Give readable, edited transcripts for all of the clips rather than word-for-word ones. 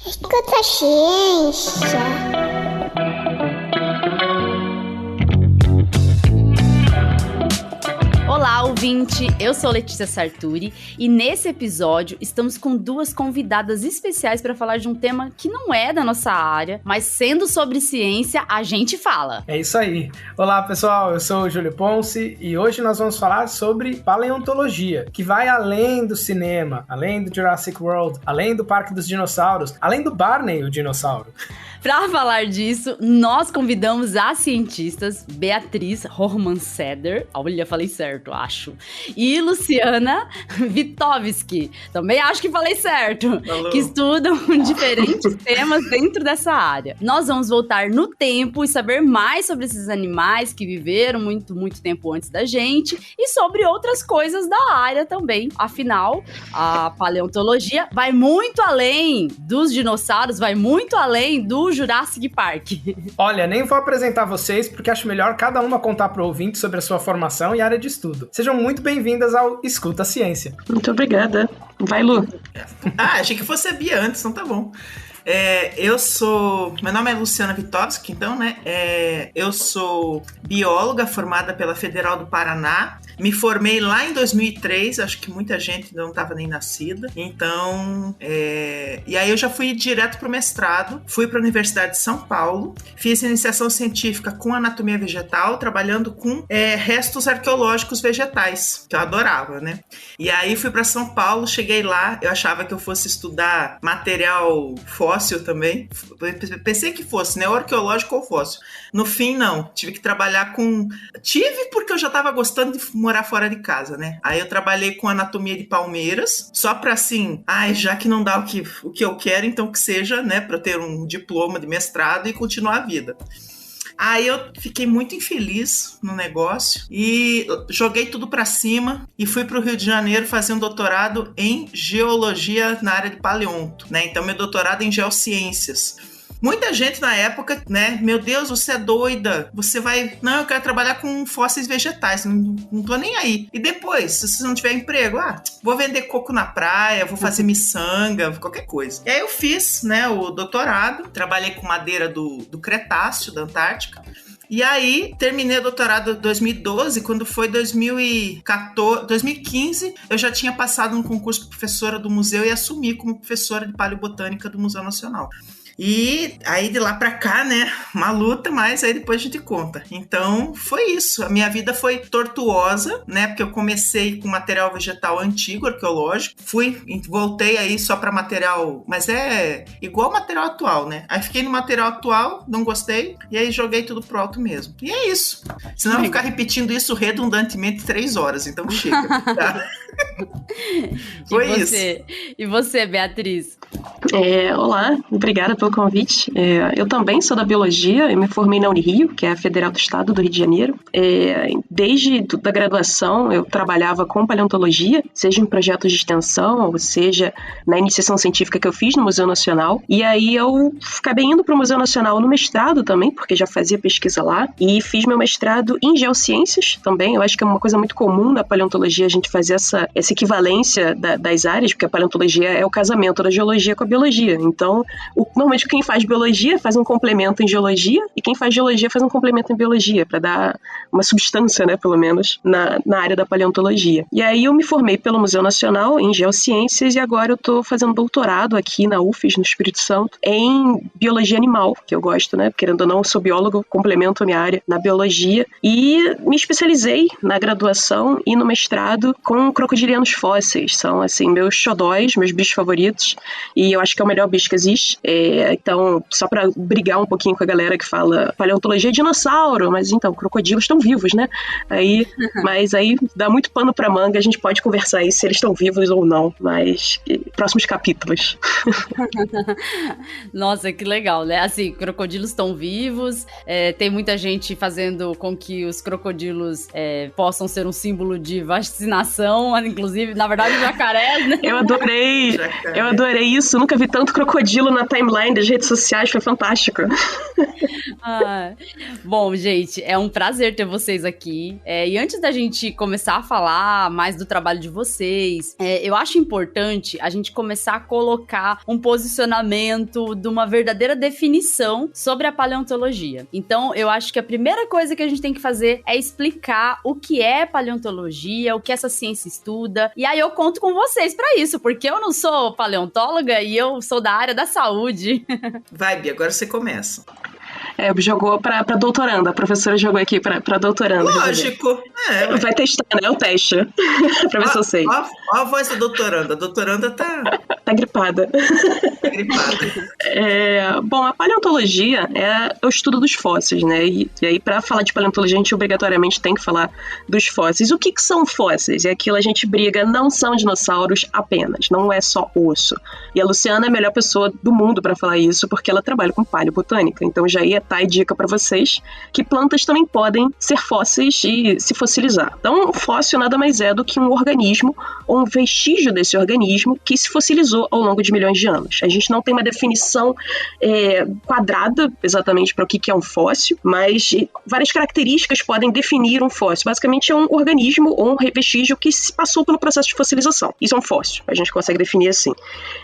Escuta a ciência. Olá, ouvinte! Eu sou Letícia Sarturi e nesse episódio estamos com duas convidadas especiais para falar de um tema que não é da nossa área, mas sendo sobre ciência, a gente fala. É isso aí. Olá, pessoal, eu sou o Júlio Ponce e hoje nós vamos falar sobre paleontologia, que vai além do cinema, além do Jurassic World, além do Parque dos Dinossauros, além do Barney, o dinossauro. Para falar disso, nós convidamos as cientistas Beatriz Rohrmann-Seder, olha, falei certo, acho, e Luciana Witkowski, também acho que falei certo, que estudam diferentes temas dentro dessa área. Nós vamos voltar no tempo e saber mais sobre esses animais que viveram muito tempo antes da gente e sobre outras coisas da área também. Afinal, a paleontologia vai muito além dos dinossauros, vai muito além do Jurassic Park. Olha, nem vou apresentar vocês, porque acho melhor cada uma contar pro ouvinte sobre a sua formação e área de estudo. Sejam muito bem-vindas ao Escuta a Ciência. Muito obrigada. Vai, Lu. Achei que fosse a Bia antes, então tá bom. Meu nome é Luciana Witkowski, então, né? Eu sou bióloga formada pela Federal do Paraná. Me formei lá em 2003, acho que muita gente não estava nem nascida. Então, e aí eu já fui direto para o mestrado. Fui para a Universidade de São Paulo. Fiz iniciação científica com anatomia vegetal, trabalhando com restos arqueológicos vegetais, que eu adorava, né? E aí fui para São Paulo, cheguei lá, eu achava que eu fosse estudar material fóssil também. Pensei que fosse, né? Ou arqueológico ou fóssil. No fim, não. Tive que trabalhar com... porque eu já estava gostando de morar fora de casa, né? Aí eu trabalhei com anatomia de palmeiras, só pra assim, já que não dá o que eu quero, então que seja, né? Pra ter um diploma de mestrado e continuar a vida. Aí eu fiquei muito infeliz no negócio e joguei tudo pra cima e fui pro Rio de Janeiro fazer um doutorado em geologia na área de paleonto, né? Então meu doutorado é em geociências. Muita gente na época, né? Meu Deus, você é doida. Você vai... Não, eu quero trabalhar com fósseis vegetais. Não tô nem aí. E depois, se você não tiver emprego, vou vender coco na praia, vou fazer miçanga, qualquer coisa. E aí eu fiz, né, o doutorado. Trabalhei com madeira do Cretáceo, da Antártica. E aí, terminei o doutorado em 2012, quando foi 2015, eu já tinha passado no concurso de professora do museu e assumi como professora de paleobotânica do Museu Nacional. E aí de lá pra cá, né, uma luta, mas aí depois a gente conta. Então foi isso, a minha vida foi tortuosa, né, porque eu comecei com material vegetal antigo, arqueológico, voltei aí só pra material, mas é igual material atual, né. Aí fiquei no material atual, não gostei, e aí joguei tudo pro alto mesmo. E é isso, senão eu vou ficar repetindo isso redundantemente 3 horas, então chega, tá? Foi isso. E você, Beatriz? Olá, obrigada pelo convite. Eu também sou da biologia, eu me formei na Unirio, que é a Federal do Estado do Rio de Janeiro. Desde a graduação eu trabalhava com paleontologia, seja em projetos de extensão, ou seja, na iniciação científica que eu fiz no Museu Nacional. E aí eu acabei indo para o Museu Nacional no mestrado também, porque já fazia pesquisa lá, e fiz meu mestrado em geociências também. Eu acho que é uma coisa muito comum da paleontologia a gente fazer essa equivalência das áreas, porque a paleontologia é o casamento da geologia com a biologia. Então, normalmente quem faz biologia faz um complemento em geologia e quem faz geologia faz um complemento em biologia, para dar uma substância, né, pelo menos, na área da paleontologia. E aí eu me formei pelo Museu Nacional em geociências e agora eu estou fazendo doutorado aqui na UFES, no Espírito Santo, em biologia animal, que eu gosto, né, querendo ou não, eu sou biólogo, complemento a minha área na biologia e me especializei na graduação e no mestrado com crocodilianos fósseis. São, assim, meus xodóis, meus bichos favoritos, e eu acho que é o melhor bicho que existe. Então, só pra brigar um pouquinho com a galera que fala paleontologia é dinossauro, mas então, crocodilos estão vivos, né? Mas aí dá muito pano pra manga, a gente pode conversar aí se eles estão vivos ou não, mas próximos capítulos. Nossa, que legal, né? Assim, crocodilos estão vivos, tem muita gente fazendo com que os crocodilos possam ser um símbolo de vacinação, inclusive, na verdade, jacarés, né? Eu adorei isso, nunca vi tanto crocodilo na timeline das redes sociais, foi fantástico. Bom, gente, é um prazer ter vocês aqui. E antes da gente começar a falar mais do trabalho de vocês, eu acho importante a gente começar a colocar um posicionamento de uma verdadeira definição sobre a paleontologia. Então, eu acho que a primeira coisa que a gente tem que fazer é explicar o que é paleontologia, o que essa ciência estuda. E aí eu conto com vocês pra isso, porque eu não sou paleontóloga e eu sou da área da saúde. Vai, Bia, agora você começa. Jogou pra doutoranda, a professora jogou aqui pra doutoranda. Lógico. Vai testar, né? O teste. Pra ver se eu sei. Ó a voz da doutoranda. A doutoranda tá gripada. Tá gripada. Bom, a paleontologia é o estudo dos fósseis, né? E aí, pra falar de paleontologia, a gente obrigatoriamente tem que falar dos fósseis. O que são fósseis? É aquilo a gente briga, não são dinossauros apenas, não é só osso. E a Luciana é a melhor pessoa do mundo pra falar isso, porque ela trabalha com paleobotânica. Então já ia tá a dica para vocês que plantas também podem ser fósseis e se fossilizar. Então, um fóssil nada mais é do que um organismo ou um vestígio desse organismo que se fossilizou ao longo de milhões de anos. A gente não tem uma definição quadrada exatamente para o que é um fóssil, mas várias características podem definir um fóssil. Basicamente é um organismo ou um vestígio que se passou pelo processo de fossilização. Isso é um fóssil, a gente consegue definir assim.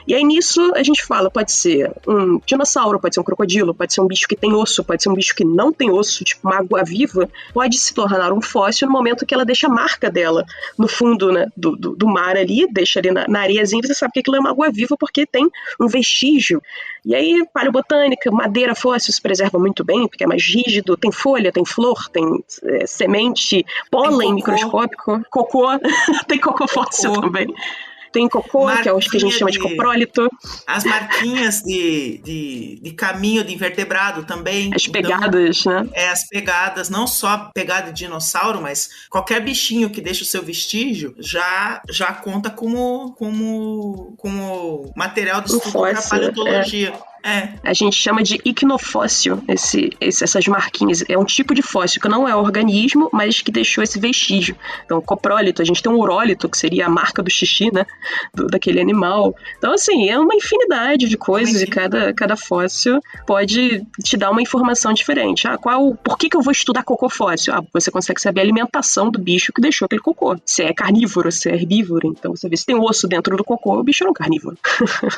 E aí nisso a gente fala, pode ser um dinossauro, pode ser um crocodilo, pode ser um bicho que tem osso, pode ser um bicho que não tem osso, tipo uma água-viva, pode se tornar um fóssil no momento que ela deixa a marca dela no fundo, né, do mar ali, deixa ali na areiazinha, você sabe que aquilo é uma água-viva porque tem um vestígio. E aí, paleobotânica, madeira fóssil se preserva muito bem, porque é mais rígido, tem folha, tem flor, tem semente, pólen microscópico, cocô, tem cocô fóssil também. Tem cocô, que é o que a gente chama de coprólito. As marquinhas de caminho de invertebrado também. As pegadas, né? As pegadas, não só pegada de dinossauro, mas qualquer bichinho que deixa o seu vestígio já conta como material de estudo para paleontologia. A gente chama de icnofóssil, essas marquinhas. É um tipo de fóssil que não é organismo, mas que deixou esse vestígio. Então, coprólito, a gente tem um urólito, que seria a marca do xixi, né? Daquele animal. Então, assim, é uma infinidade de coisas e cada fóssil pode te dar uma informação diferente. Por que eu vou estudar cocô fóssil? Você consegue saber a alimentação do bicho que deixou aquele cocô. Se é carnívoro, se é herbívoro. Então, você vê se tem osso dentro do cocô, o bicho é um carnívoro.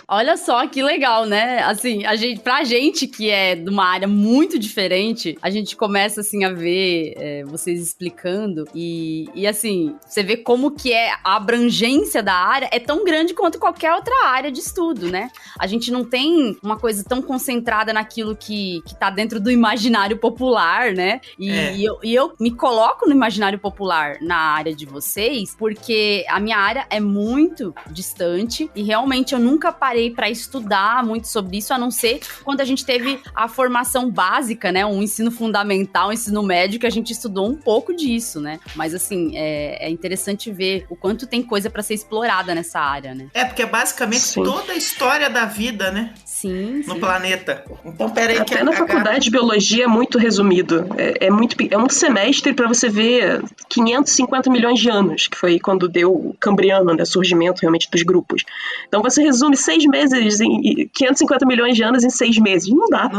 Olha só que legal, né? Assim, pra gente que é de uma área muito diferente, a gente começa, assim, a ver vocês explicando e assim, você vê como que a abrangência da área é tão grande quanto qualquer outra área de estudo, né? A gente não tem uma coisa tão concentrada naquilo que tá dentro do imaginário popular, né? E eu me coloco no imaginário popular na área de vocês, porque a minha área é muito distante e realmente eu nunca parei pra estudar muito sobre isso, a não ser quando a gente teve a formação básica, né? Um ensino fundamental, um ensino médio, que a gente estudou um pouco disso, né? Mas, assim, é interessante ver o quanto tem coisa pra ser explorada nessa área, né? Porque é basicamente toda a história da vida, né? Sim. No planeta. Então, peraí. Até na faculdade de biologia é muito resumido. É um semestre pra você ver 550 milhões de anos, que foi quando deu o Cambriano, né? Surgimento realmente dos grupos. Então, você resume 6 meses em 550 milhões de anos em 6 meses. Não dá.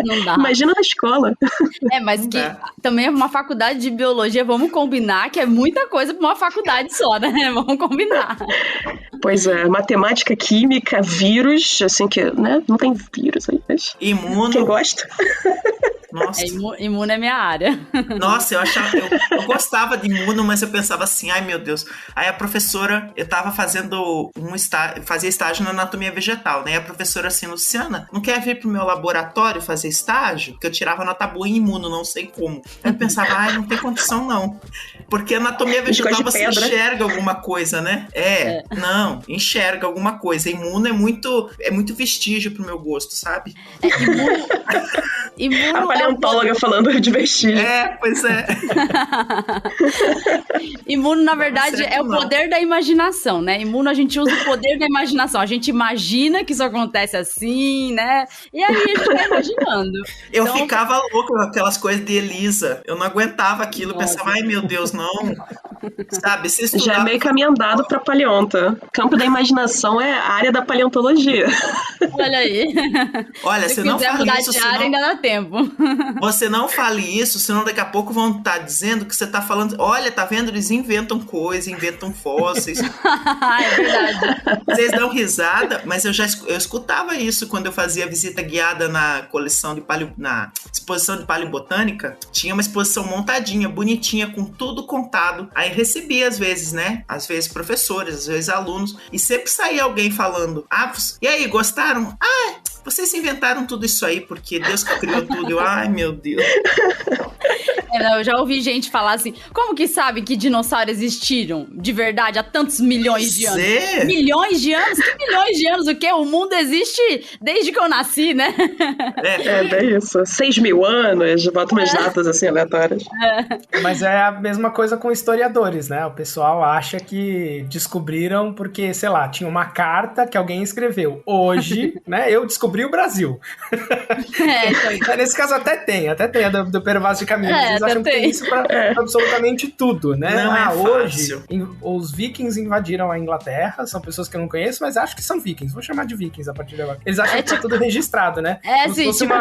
Não dá. Imagina na escola. Mas que também é uma faculdade de biologia, vamos combinar que é muita coisa pra uma faculdade só, né? Vamos combinar. Pois é, matemática, química, vírus, assim que, né? Não tem vírus aí, mas... Imuno. Quem gosta? Nossa. Imuno é minha área. Nossa, eu gostava de imuno, mas eu pensava assim, ai meu Deus. Aí a professora, eu tava fazendo fazia estágio na anatomia vegetal, né? E a professora assim, Luciana, não quer vir pro meu laboratório fazer estágio? Porque eu tirava nota boa em imuno, não sei como. Aí eu pensava, ai, não tem condição não. Porque anatomia vegetal você enxerga alguma coisa, né? Não, enxerga alguma coisa. Imuno é muito vestígio pro meu gosto, sabe? Imuno... Imuno A paleontóloga falando de vestígio. Pois é. Imuno, na verdade, é o poder da imaginação, né? Imuno, a gente usa o poder da imaginação. A gente imagina que isso acontece assim, né? E aí a gente vai imaginando. Eu ficava louco com aquelas coisas de Elisa. Eu não aguentava aquilo. Nossa. Pensava, ai meu Deus, não. Sabe, se estudar... Já é meio caminho andado pra paleonta. Campo da imaginação é a área da paleontologia. Olha aí. Olha, Se você não quiser fale mudar isso, de área, senão... ainda dá tempo. Você não fale isso, senão daqui a pouco vão estar dizendo que você está falando... Olha, tá vendo? Eles inventam coisas, inventam fósseis. É verdade. Vocês dão risada, mas eu escutava isso quando eu fazia visita guiada na coleção de na exposição de paleobotânica. Tinha uma exposição montadinha, bonitinha, com tudo contado. Aí recebia às vezes, né? Às vezes professores, às vezes alunos. E sempre saía alguém falando, e aí, gostaram? Vocês inventaram tudo isso aí, porque Deus que criou tudo. Eu, ai, meu Deus. Eu já ouvi gente falar assim, como que sabem que dinossauros existiram de verdade há tantos milhões de anos? Milhões de anos? Que milhões de anos? O quê? O mundo existe desde que eu nasci, né? É isso. 6.000 anos, bota umas datas assim aleatórias. Mas é a mesma coisa com historiadores, né? O pessoal acha que descobriram porque, sei lá, tinha uma carta que alguém escreveu. Hoje, né? Eu descobri o Brasil. Então... Nesse caso até tem a do Pervaz de Caminhos. Eles acham que tem isso pra absolutamente tudo, né? Não hoje, os vikings invadiram a Inglaterra, são pessoas que eu não conheço, mas acho que são vikings. Vou chamar de vikings a partir de agora. Eles acham que tá tudo registrado, né? Sim, tipo,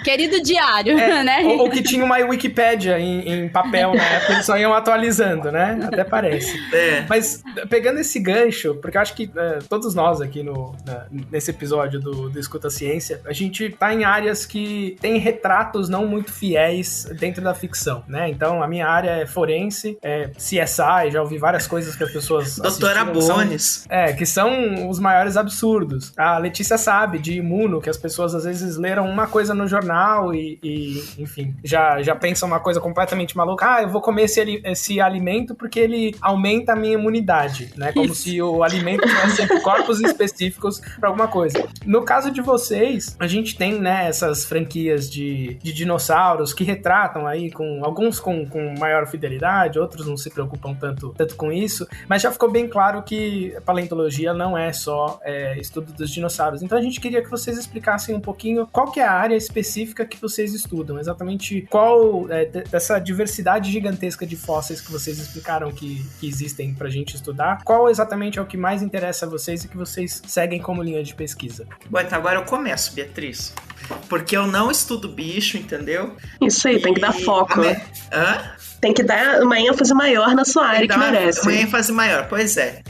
querido diário, né? Ou que tinha uma Wikipédia em papel, né? Porque eles só iam atualizando, né? Até parece. Mas, pegando esse gancho, porque eu acho que todos nós aqui nesse episódio do Escuta Ciência, a gente tá em áreas que tem retratos não muito fiéis dentro da ficção, né? Então, a minha área é forense, CSI, já ouvi várias coisas que as pessoas Doutora Bones. Que são os maiores absurdos. A Letícia sabe de Imuno, que as pessoas às vezes leram uma coisa no jornal e enfim, já pensam uma coisa completamente maluca. Eu vou comer esse alimento porque ele aumenta a minha imunidade, né? Como se o alimento tivesse corpos específicos para alguma coisa. No caso de vocês, a gente tem, né, essas franquias de dinossauros que retratam aí alguns com maior fidelidade, outros não se preocupam tanto com isso, mas já ficou bem claro que a paleontologia não é só estudo dos dinossauros. Então a gente queria que vocês explicassem um pouquinho qual que é a área específica que vocês estudam, exatamente qual dessa diversidade gigantesca de fósseis que vocês explicaram que existem pra gente estudar, qual exatamente é o que mais interessa a vocês e que vocês seguem como linha de pesquisa. Bom, então agora eu começo, Beatriz. Porque eu não estudo bicho, entendeu? Isso aí, tem que dar foco. Tem que dar uma ênfase maior na sua área que merece. Uma ênfase maior, pois é.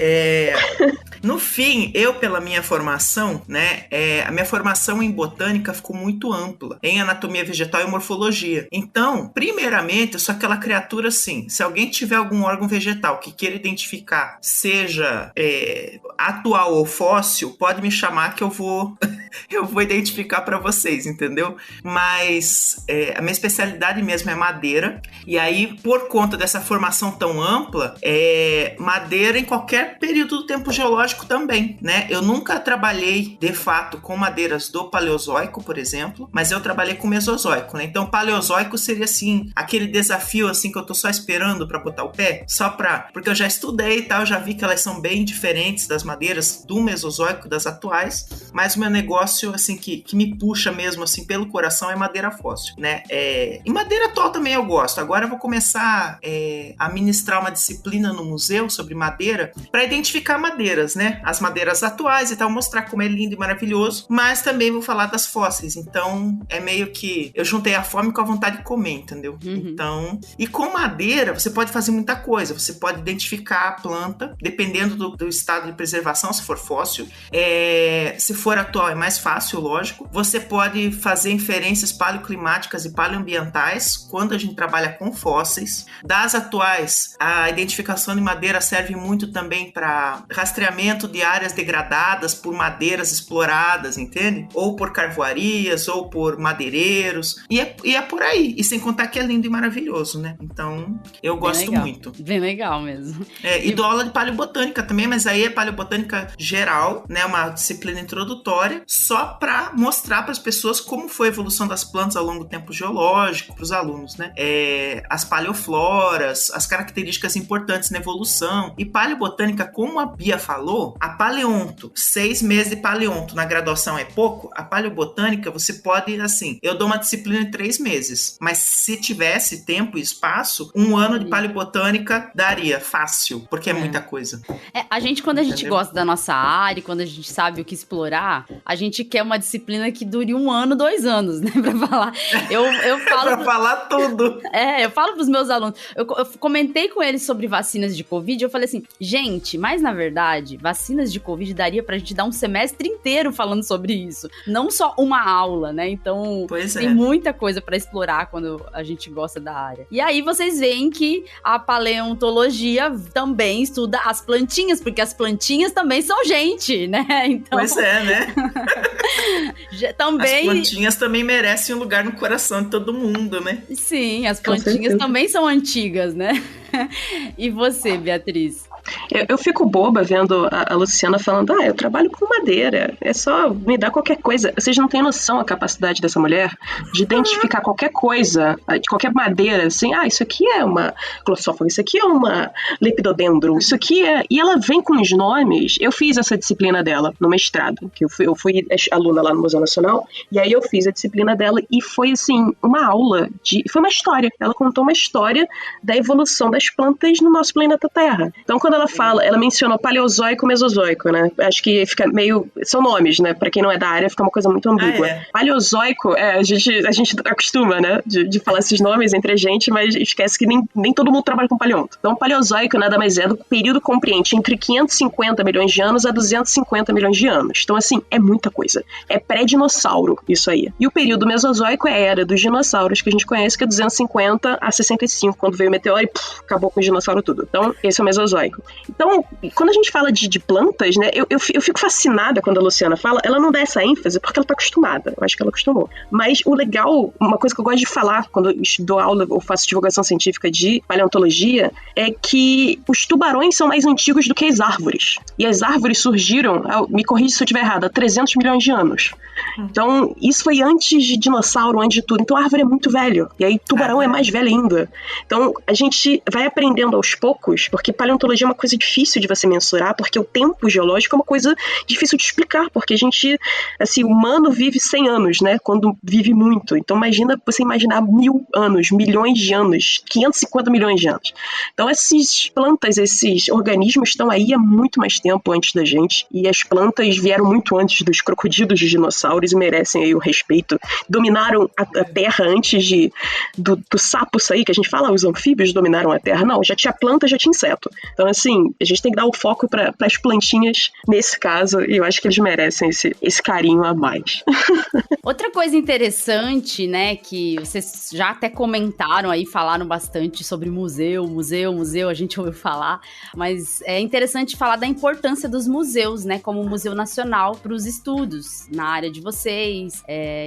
No fim, eu, pela minha formação, né, a minha formação em botânica ficou muito ampla, em anatomia vegetal e morfologia. Então, primeiramente, eu sou aquela criatura assim, se alguém tiver algum órgão vegetal que queira identificar, seja atual ou fóssil, pode me chamar que eu vou identificar para vocês, entendeu? Mas a minha especialidade mesmo é madeira, e aí, por conta dessa formação tão ampla, madeira em qualquer período do tempo geológico também, né? Eu nunca trabalhei, de fato, com madeiras do Paleozoico, por exemplo, mas eu trabalhei com Mesozoico, né? Então, Paleozoico seria, assim, aquele desafio, assim, que eu tô só esperando para botar o pé, porque eu já estudei e tal, já vi que elas são bem diferentes das madeiras do Mesozoico, das atuais, mas o meu negócio, assim, que me puxa mesmo, assim, pelo coração é madeira fóssil, né? E madeira atual também eu gosto. Agora eu vou começar a ministrar uma disciplina no museu sobre madeira para identificar madeiras, né? As madeiras atuais e tal, mostrar como é lindo e maravilhoso, mas também vou falar das fósseis. Então, é meio que eu juntei a fome com a vontade de comer, entendeu? Então, e com madeira, você pode fazer muita coisa. Você pode identificar a planta, dependendo do estado de preservação, se for fóssil. Se for atual, é mais fácil, lógico. Você pode fazer inferências paleoclimáticas e paleoambientais quando a gente trabalha com fósseis. Das atuais, a identificação de madeira serve muito também para rastreamento desmatamento de áreas degradadas por madeiras exploradas, entende? Ou por carvoarias, ou por madeireiros. E é por aí. E sem contar que é lindo e maravilhoso, né? Então, eu gosto muito. Bem legal mesmo. E dou aula de paleobotânica também, mas aí é paleobotânica geral, né? Uma disciplina introdutória, só para mostrar para as pessoas como foi a evolução das plantas ao longo do tempo geológico, para os alunos, né? As paleofloras, as características importantes na evolução. E paleobotânica, como a Bia falou, a paleonto, 6 meses de paleonto na graduação é pouco, a paleobotânica você pode, assim, eu dou uma disciplina em 3 meses, mas se tivesse tempo e espaço, 1 ano de paleobotânica daria fácil, porque é muita coisa. A gente, quando a gente gosta da nossa área, quando a gente sabe o que explorar, a gente quer uma disciplina que dure 1 ano, 2 anos, né, pra falar. Eu falo... pra falar tudo. Eu falo pros meus alunos, eu comentei com eles sobre vacinas de Covid, eu falei assim, gente, mas na verdade, vacinas de Covid daria pra gente dar um semestre inteiro falando sobre isso, não só uma aula, né, então tem muita coisa pra explorar quando a gente gosta da área. E aí vocês veem que a paleontologia também estuda as plantinhas, porque as plantinhas também são gente, né, então... Pois é, né? Também... As plantinhas também merecem um lugar no coração de todo mundo, né? Sim, as plantinhas também são antigas, né? E você, Beatriz? Eu fico boba vendo a Luciana falando, eu trabalho com madeira, é só me dar qualquer coisa. Vocês não têm noção a capacidade dessa mulher de identificar qualquer coisa, de qualquer madeira, assim, isso aqui é uma glossófaga, isso aqui é uma lepidodendron, isso aqui é... E ela vem com os nomes. Eu fiz essa disciplina dela no mestrado, que eu fui aluna lá no Museu Nacional, e aí eu fiz a disciplina dela e foi, assim, uma aula foi uma história. Ela contou uma história da evolução das plantas no nosso planeta Terra. Então, quando ela mencionou paleozoico e mesozoico, né? Acho que fica meio... São nomes, né? Pra quem não é da área, fica uma coisa muito ambígua. Paleozoico, a gente acostuma, né? De falar esses nomes entre a gente, mas esquece que nem todo mundo trabalha com paleonto. Então, paleozoico nada mais é do período compreende entre 550 milhões de anos a 250 milhões de anos. Então, assim, é muita coisa. É pré-dinossauro, isso aí. E o período mesozoico é a era dos dinossauros, que a gente conhece, que é 250 a 65, quando veio o meteoro e acabou com o dinossauro tudo. Então, esse é o mesozoico. Então, quando a gente fala de plantas, né, eu fico fascinada quando a Luciana fala, ela não dá essa ênfase porque ela tá acostumada, eu acho que ela acostumou. Mas o legal, uma coisa que eu gosto de falar quando eu dou aula ou faço divulgação científica de paleontologia, é que os tubarões são mais antigos do que as árvores. E as árvores surgiram, me corrija se eu estiver errada, há 300 milhões de anos. Então, isso foi antes de dinossauro, antes de tudo. Então, a árvore é muito velha. E aí, tubarão é mais velho ainda. Então, a gente vai aprendendo aos poucos, porque paleontologia é uma coisa difícil de você mensurar, porque o tempo geológico é uma coisa difícil de explicar, porque a gente, assim, o humano vive 100 anos, né, quando vive muito. Então, imagina você imaginar 1000 anos, milhões de anos, 550 milhões de anos. Então, essas plantas, esses organismos estão aí há muito mais tempo antes da gente, e as plantas vieram muito antes dos crocodilos, dos dinossauros, e merecem aí o respeito. Dominaram a Terra antes do sapo sair, que a gente fala, os anfíbios dominaram a Terra. Não, já tinha planta, já tinha inseto. Então, assim, a gente tem que dar o foco para as plantinhas nesse caso, e eu acho que eles merecem esse carinho a mais. Outra coisa interessante, né, que vocês já até comentaram aí, falaram bastante sobre museu, a gente ouviu falar, mas é interessante falar da importância dos museus, né, como o Museu Nacional para os estudos na área de vocês,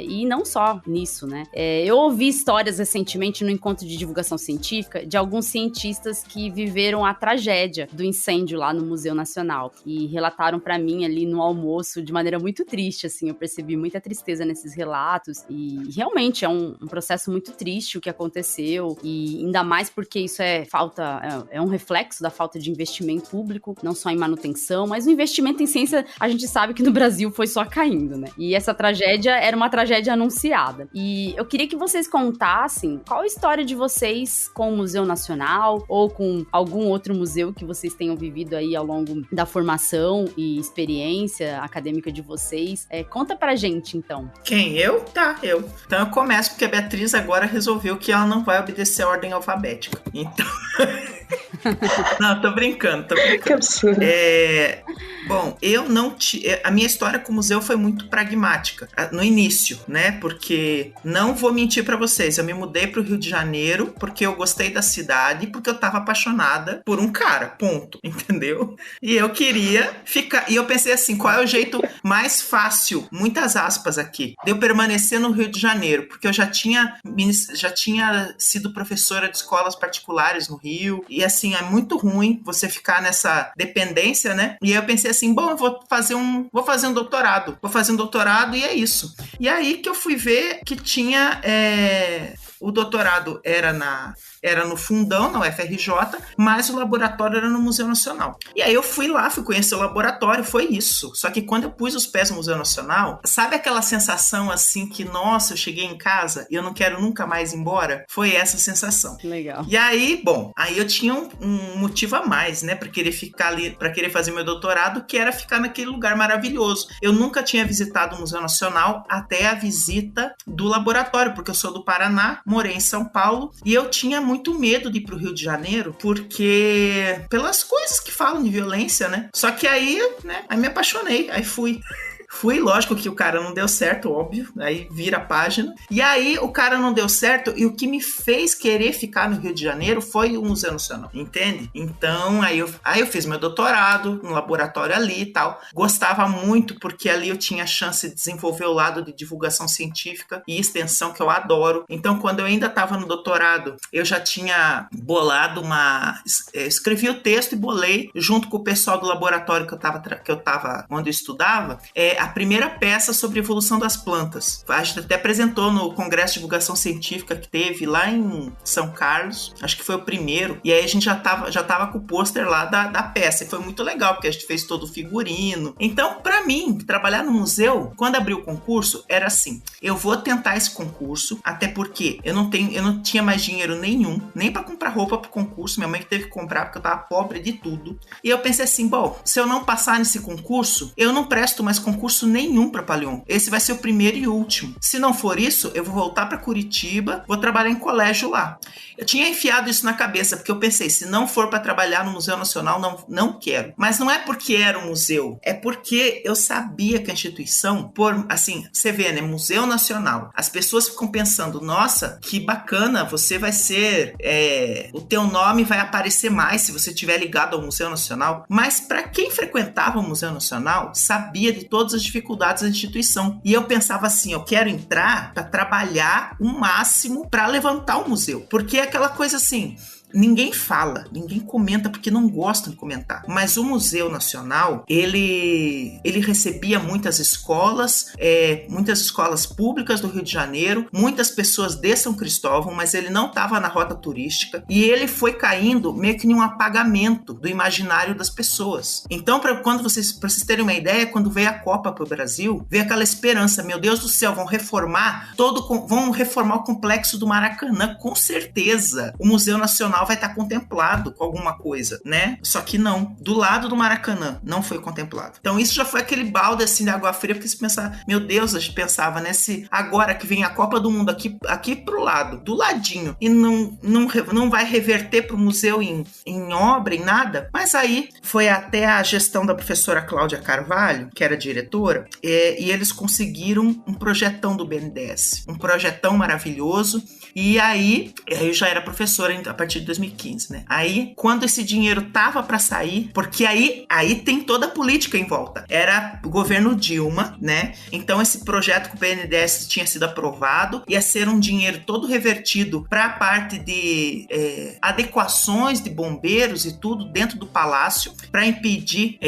e não só nisso, né. Eu ouvi histórias recentemente no encontro de divulgação científica de alguns cientistas que viveram a tragédia do incêndio lá no Museu Nacional e relataram pra mim ali no almoço de maneira muito triste, assim, eu percebi muita tristeza nesses relatos e realmente é um processo muito triste o que aconteceu e ainda mais porque isso é um reflexo da falta de investimento público, não só em manutenção, mas o investimento em ciência, a gente sabe que no Brasil foi só caindo, né? E essa tragédia era uma tragédia anunciada. E eu queria que vocês contassem qual a história de vocês com o Museu Nacional ou com algum outro museu que vocês tenham vivido aí ao longo da formação e experiência acadêmica de vocês. Conta pra gente, então. Quem? Eu? Tá, eu. Então eu começo, porque a Beatriz agora resolveu que ela não vai obedecer a ordem alfabética. Então... Não, tô brincando. Que absurdo. Bom, a minha história com o museu foi muito pragmática no início, né? Porque não vou mentir pra vocês, eu me mudei pro Rio de Janeiro porque eu gostei da cidade, porque eu tava apaixonada por um cara, ponto, entendeu? E eu queria ficar, e eu pensei assim, qual é o jeito mais fácil, muitas aspas aqui, de eu permanecer no Rio de Janeiro, porque eu já tinha sido professora de escolas particulares no Rio, e assim, é muito ruim você ficar nessa dependência, né? E aí eu pensei assim, bom, eu vou fazer um doutorado e é isso. E aí que eu fui ver que tinha o doutorado era no Fundão, na UFRJ, mas o laboratório era no Museu Nacional. E aí eu fui conhecer o laboratório, foi isso. Só que quando eu pus os pés no Museu Nacional, sabe aquela sensação assim que, nossa, eu cheguei em casa e eu não quero nunca mais ir embora? Foi essa sensação. Legal. E aí, bom, aí eu tinha um motivo a mais, né, para querer ficar ali, para querer fazer meu doutorado, que era ficar naquele lugar maravilhoso. Eu nunca tinha visitado o Museu Nacional até a visita do laboratório, porque eu sou do Paraná, morei em São Paulo, e eu tinha muito medo de ir pro Rio de Janeiro, porque pelas coisas que falam de violência, né? Só que aí, né, aí me apaixonei, aí fui. Lógico que o cara não deu certo, óbvio, aí vira a página. E aí o cara não deu certo e o que me fez querer ficar no Rio de Janeiro foi o Museu Nacional, entende? Então aí eu fiz meu doutorado no laboratório ali e tal. Gostava muito porque ali eu tinha a chance de desenvolver o lado de divulgação científica e extensão que eu adoro. Então quando eu ainda estava no doutorado, eu já tinha bolado escrevi o texto e bolei junto com o pessoal do laboratório que eu tava onde eu estudava, a primeira peça sobre a evolução das plantas. A gente até apresentou no Congresso de Divulgação Científica que teve lá em São Carlos, acho que foi o primeiro, e aí a gente já tava com o pôster lá da peça, e foi muito legal, porque a gente fez todo o figurino. Então, pra mim, trabalhar no museu, quando abriu o concurso, era assim, eu vou tentar esse concurso, até porque eu não tinha mais dinheiro nenhum, nem pra comprar roupa pro concurso, minha mãe que teve que comprar, porque eu tava pobre de tudo, e eu pensei assim, bom, se eu não passar nesse concurso, eu não presto mais concurso nenhum para Palion. Esse vai ser o primeiro e último. Se não for isso, eu vou voltar para Curitiba, vou trabalhar em colégio lá. Eu tinha enfiado isso na cabeça, porque eu pensei, se não for para trabalhar no Museu Nacional, não quero. Mas não é porque era um museu, é porque eu sabia que a instituição, assim, você vê, né, Museu Nacional, as pessoas ficam pensando, nossa, que bacana, você vai ser, o teu nome vai aparecer mais se você estiver ligado ao Museu Nacional. Mas para quem frequentava o Museu Nacional, sabia de todas as dificuldades da instituição. E eu pensava assim, eu quero entrar para trabalhar o máximo para levantar o museu. Porque é aquela coisa assim, ninguém fala, ninguém comenta porque não gostam de comentar. Mas o Museu Nacional, ele recebia muitas escolas públicas do Rio de Janeiro, muitas pessoas de São Cristóvão, mas ele não estava na rota turística e ele foi caindo meio que em um apagamento do imaginário das pessoas. Então, para vocês terem uma ideia, quando veio a Copa para o Brasil, veio aquela esperança, meu Deus do céu, vão reformar o complexo do Maracanã, com certeza. O Museu Nacional vai estar contemplado com alguma coisa, né? Só que não. Do lado do Maracanã, não foi contemplado. Então isso já foi aquele balde assim de água fria, porque se pensar, meu Deus, a gente pensava, né? Se agora que vem a Copa do Mundo aqui pro lado, do ladinho, e não vai reverter pro museu em obra, em nada. Mas aí foi até a gestão da professora Cláudia Carvalho, que era diretora, e eles conseguiram um projetão do BNDES. Um projetão maravilhoso. E aí eu já era professora a partir de 2015, né? Aí, quando esse dinheiro tava para sair, porque aí tem toda a política em volta. Era o governo Dilma, né? Então, esse projeto com o BNDES tinha sido aprovado, ia ser um dinheiro todo revertido para a parte de adequações de bombeiros e tudo dentro do palácio, para impedir,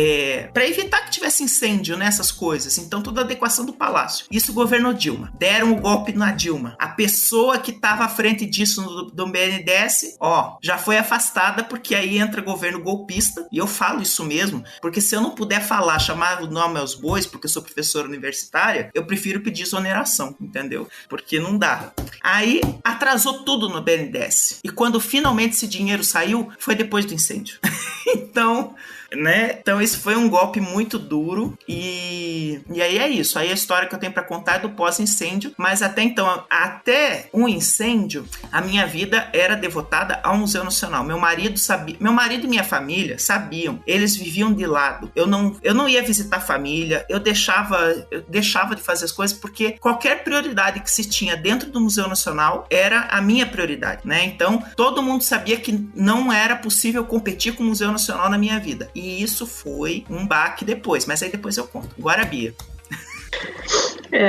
para evitar que tivesse incêndio, né? Essas coisas. Então, toda a adequação do palácio. Isso o governo Dilma. Deram o golpe na Dilma. A pessoa que estava à frente disso do BNDES, já foi afastada, porque aí entra governo golpista, e eu falo isso mesmo, porque se eu não puder chamar o nome aos bois, porque eu sou professora universitária, eu prefiro pedir exoneração, entendeu? Porque não dá. Aí atrasou tudo no BNDES, e quando finalmente esse dinheiro saiu, foi depois do incêndio. Então, né? Então esse foi um golpe muito duro e aí é isso. Aí a história que eu tenho pra contar é do pós-incêndio, mas até então, até um incêndio, a minha vida era devotada ao Museu Nacional. Meu marido e minha família sabiam, eles viviam de lado. Eu não ia visitar a família, eu deixava de fazer as coisas porque qualquer prioridade que se tinha dentro do Museu Nacional era a minha prioridade, né? Então, todo mundo sabia que não era possível competir com o Museu Nacional na minha vida. E isso foi um baque depois, mas aí depois eu conto. Agora, Bia.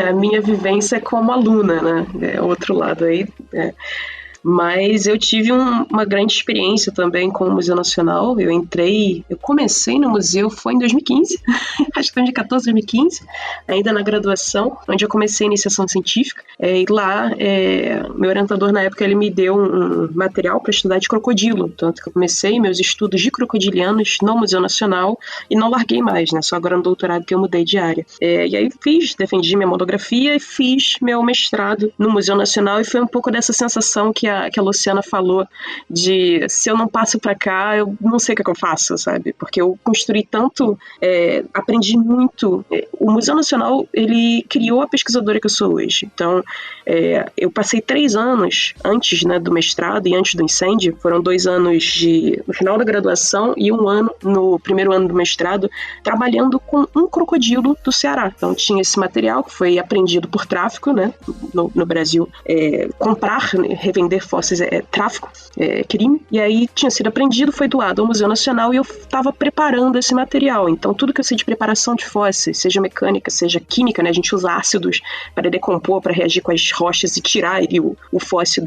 A minha vivência é como aluna, né? É outro lado aí. Mas eu tive uma grande experiência também com o Museu Nacional. Eu comecei no museu, foi em 2015, acho que 2014, 2015, ainda na graduação, onde eu comecei a iniciação científica. E lá, meu orientador na época, ele me deu um material para estudar de crocodilo. Tanto que eu comecei meus estudos de crocodilianos no Museu Nacional e não larguei mais, né? Só agora no doutorado que eu mudei de área. E aí defendi minha monografia e fiz meu mestrado no Museu Nacional, e foi um pouco dessa sensação que a Luciana falou, de se eu não passo pra cá, eu não sei o que eu faço, sabe? Porque eu construí tanto, aprendi muito. O Museu Nacional, ele criou a pesquisadora que eu sou hoje. Então, eu passei 3 anos antes, né, do mestrado e antes do incêndio. Foram 2 anos no final da graduação e 1 ano no primeiro ano do mestrado, trabalhando com um crocodilo do Ceará. Então, tinha esse material que foi apreendido por tráfico, né, no Brasil. Comprar, revender fósseis tráfico, crime, e aí tinha sido apreendido, foi doado ao Museu Nacional, e eu estava preparando esse material. Então tudo que eu sei de preparação de fósseis, seja mecânica, seja química, né, a gente usa ácidos para decompor, para reagir com as rochas e tirar o fóssil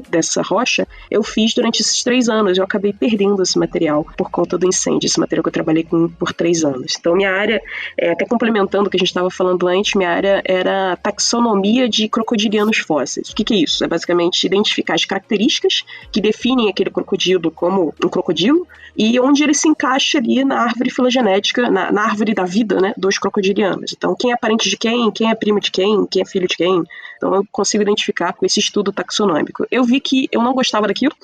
dessa rocha, eu fiz durante esses 3 anos. Eu acabei perdendo esse material por conta do incêndio, esse material que eu trabalhei por 3 anos. Então minha área, até complementando o que a gente estava falando antes, minha área era taxonomia de crocodilianos fósseis. O que é isso? É basicamente identificar as características que definem aquele crocodilo como um crocodilo e onde ele se encaixa ali na árvore filogenética, na árvore da vida, né, dos crocodilianos. Então, quem é parente de quem é primo de quem é filho de quem. Então, eu consigo identificar com esse estudo taxonômico. Eu vi que eu não gostava daquilo,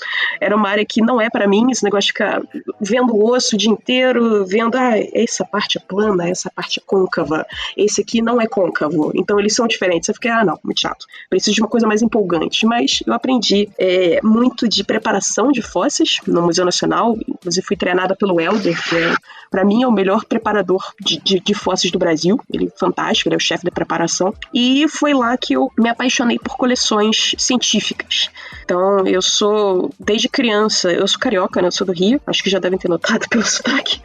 era uma área que não é para mim, esse negócio de ficar vendo o osso o dia inteiro, vendo, essa parte é plana, essa parte é côncava, esse aqui não é côncavo, então eles são diferentes. Eu fiquei, não, muito chato, preciso de uma coisa mais empolgante. Mas eu aprendi muito de preparação de fósseis no Museu Nacional. Inclusive fui treinada pelo Helder, que para mim é o melhor preparador de fósseis do Brasil. Ele é fantástico, ele é o chefe da preparação. E foi lá que eu me apaixonei por coleções científicas. Então, eu sou, desde criança, eu sou carioca, né? Eu sou do Rio, acho que já devem ter notado pelo sotaque.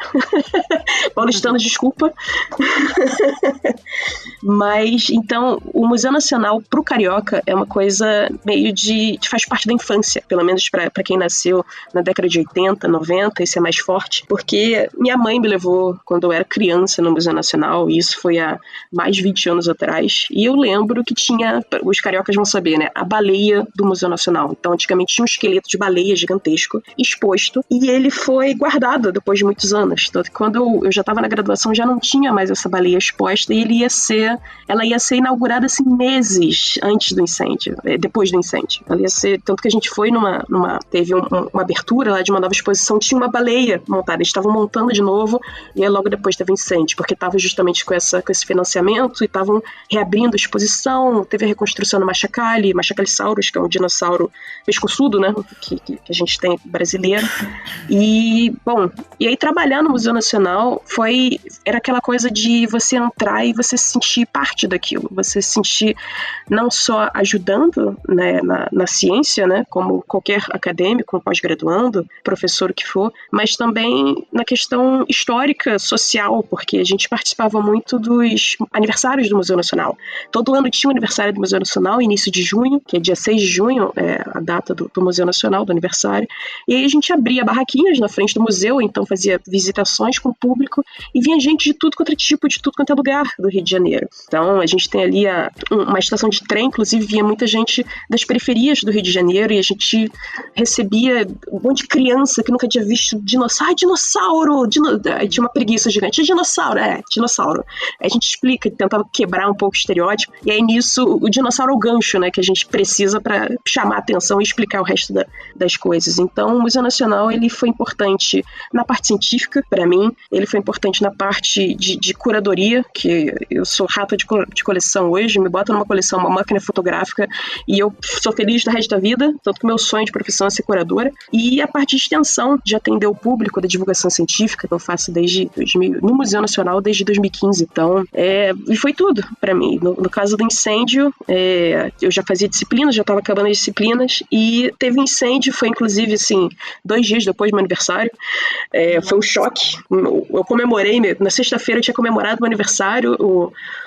Paulistano, desculpa. Mas, então, o Museu Nacional pro carioca é uma coisa meio faz parte da infância, pelo menos para quem nasceu na década de 80, 90, isso é mais forte, porque minha mãe me levou quando eu era criança no Museu Nacional, e isso foi há mais de 20 anos atrás, e eu lembro que tinha, os cariocas vão saber, né, a baleia do Museu Nacional. Então, antigamente tinha um esqueleto de baleia gigantesco exposto, e ele foi guardado depois de muitos anos. Então, quando eu já estava na graduação, já não tinha mais essa baleia exposta, e ela ia ser inaugurada assim meses antes do incêndio, depois do incêndio. Ela ia ser, tanto que a gente foi teve uma abertura lá de uma nova exposição, tinha uma baleia montada, eles estavam montando de novo, e aí logo depois teve incêndio, porque estava justamente com esse financiamento, e estavam reabrindo a exposição. Teve a reconstrução do Machacalisaurus, que é um dinossauro pescoçudo, né, que a gente tem brasileiro. E, bom, e aí trabalhar no Museu Nacional era aquela coisa de você entrar e você se sentir parte daquilo, você se sentir não só ajudando, né, na ciência, né, como qualquer acadêmico, pós-graduando, professor, o que for, mas também na questão histórica, social, porque a gente participava muito dos aniversários do Museu Nacional. Todo ano tinha um aniversário do Museu Nacional, início de junho, que é dia 6 de junho, a data do Museu Nacional, do aniversário, e aí a gente abria barraquinhas na frente do museu, então fazia visitações com o público, e vinha gente de tudo quanto é tipo, de tudo quanto é lugar do Rio de Janeiro. Então a gente tem ali uma estação de trem, inclusive vinha muita gente das periferias do Rio de Janeiro, e a gente recebia um monte de criança que nunca tinha visto dinossauro. Dinossauro! Aí tinha uma preguiça gigante. Dinossauro. Aí a gente explica, tentava quebrar um pouco o estereótipo, e aí nisso o dinossauro é o gancho, né, que a gente precisa para chamar a atenção e explicar o resto das coisas. Então, o Museu Nacional, ele foi importante na parte científica, para mim, ele foi importante na parte de curadoria, que eu sou rata de coleção hoje, me bota numa coleção, uma máquina fotográfica, e eu sou feliz do resto da vida, tanto que meu sonho de profissão é ser curadora, e a parte de extensão, de atender o público da divulgação científica, que eu faço desde 2000, no Museu Nacional desde 2015. Então, e foi tudo para mim. No caso do incêndio, eu já fazia disciplinas, já estava acabando as disciplinas, e teve incêndio, foi inclusive, assim, 2 dias depois do meu aniversário. Foi um choque. Eu comemorei, na sexta-feira eu tinha comemorado meu aniversário,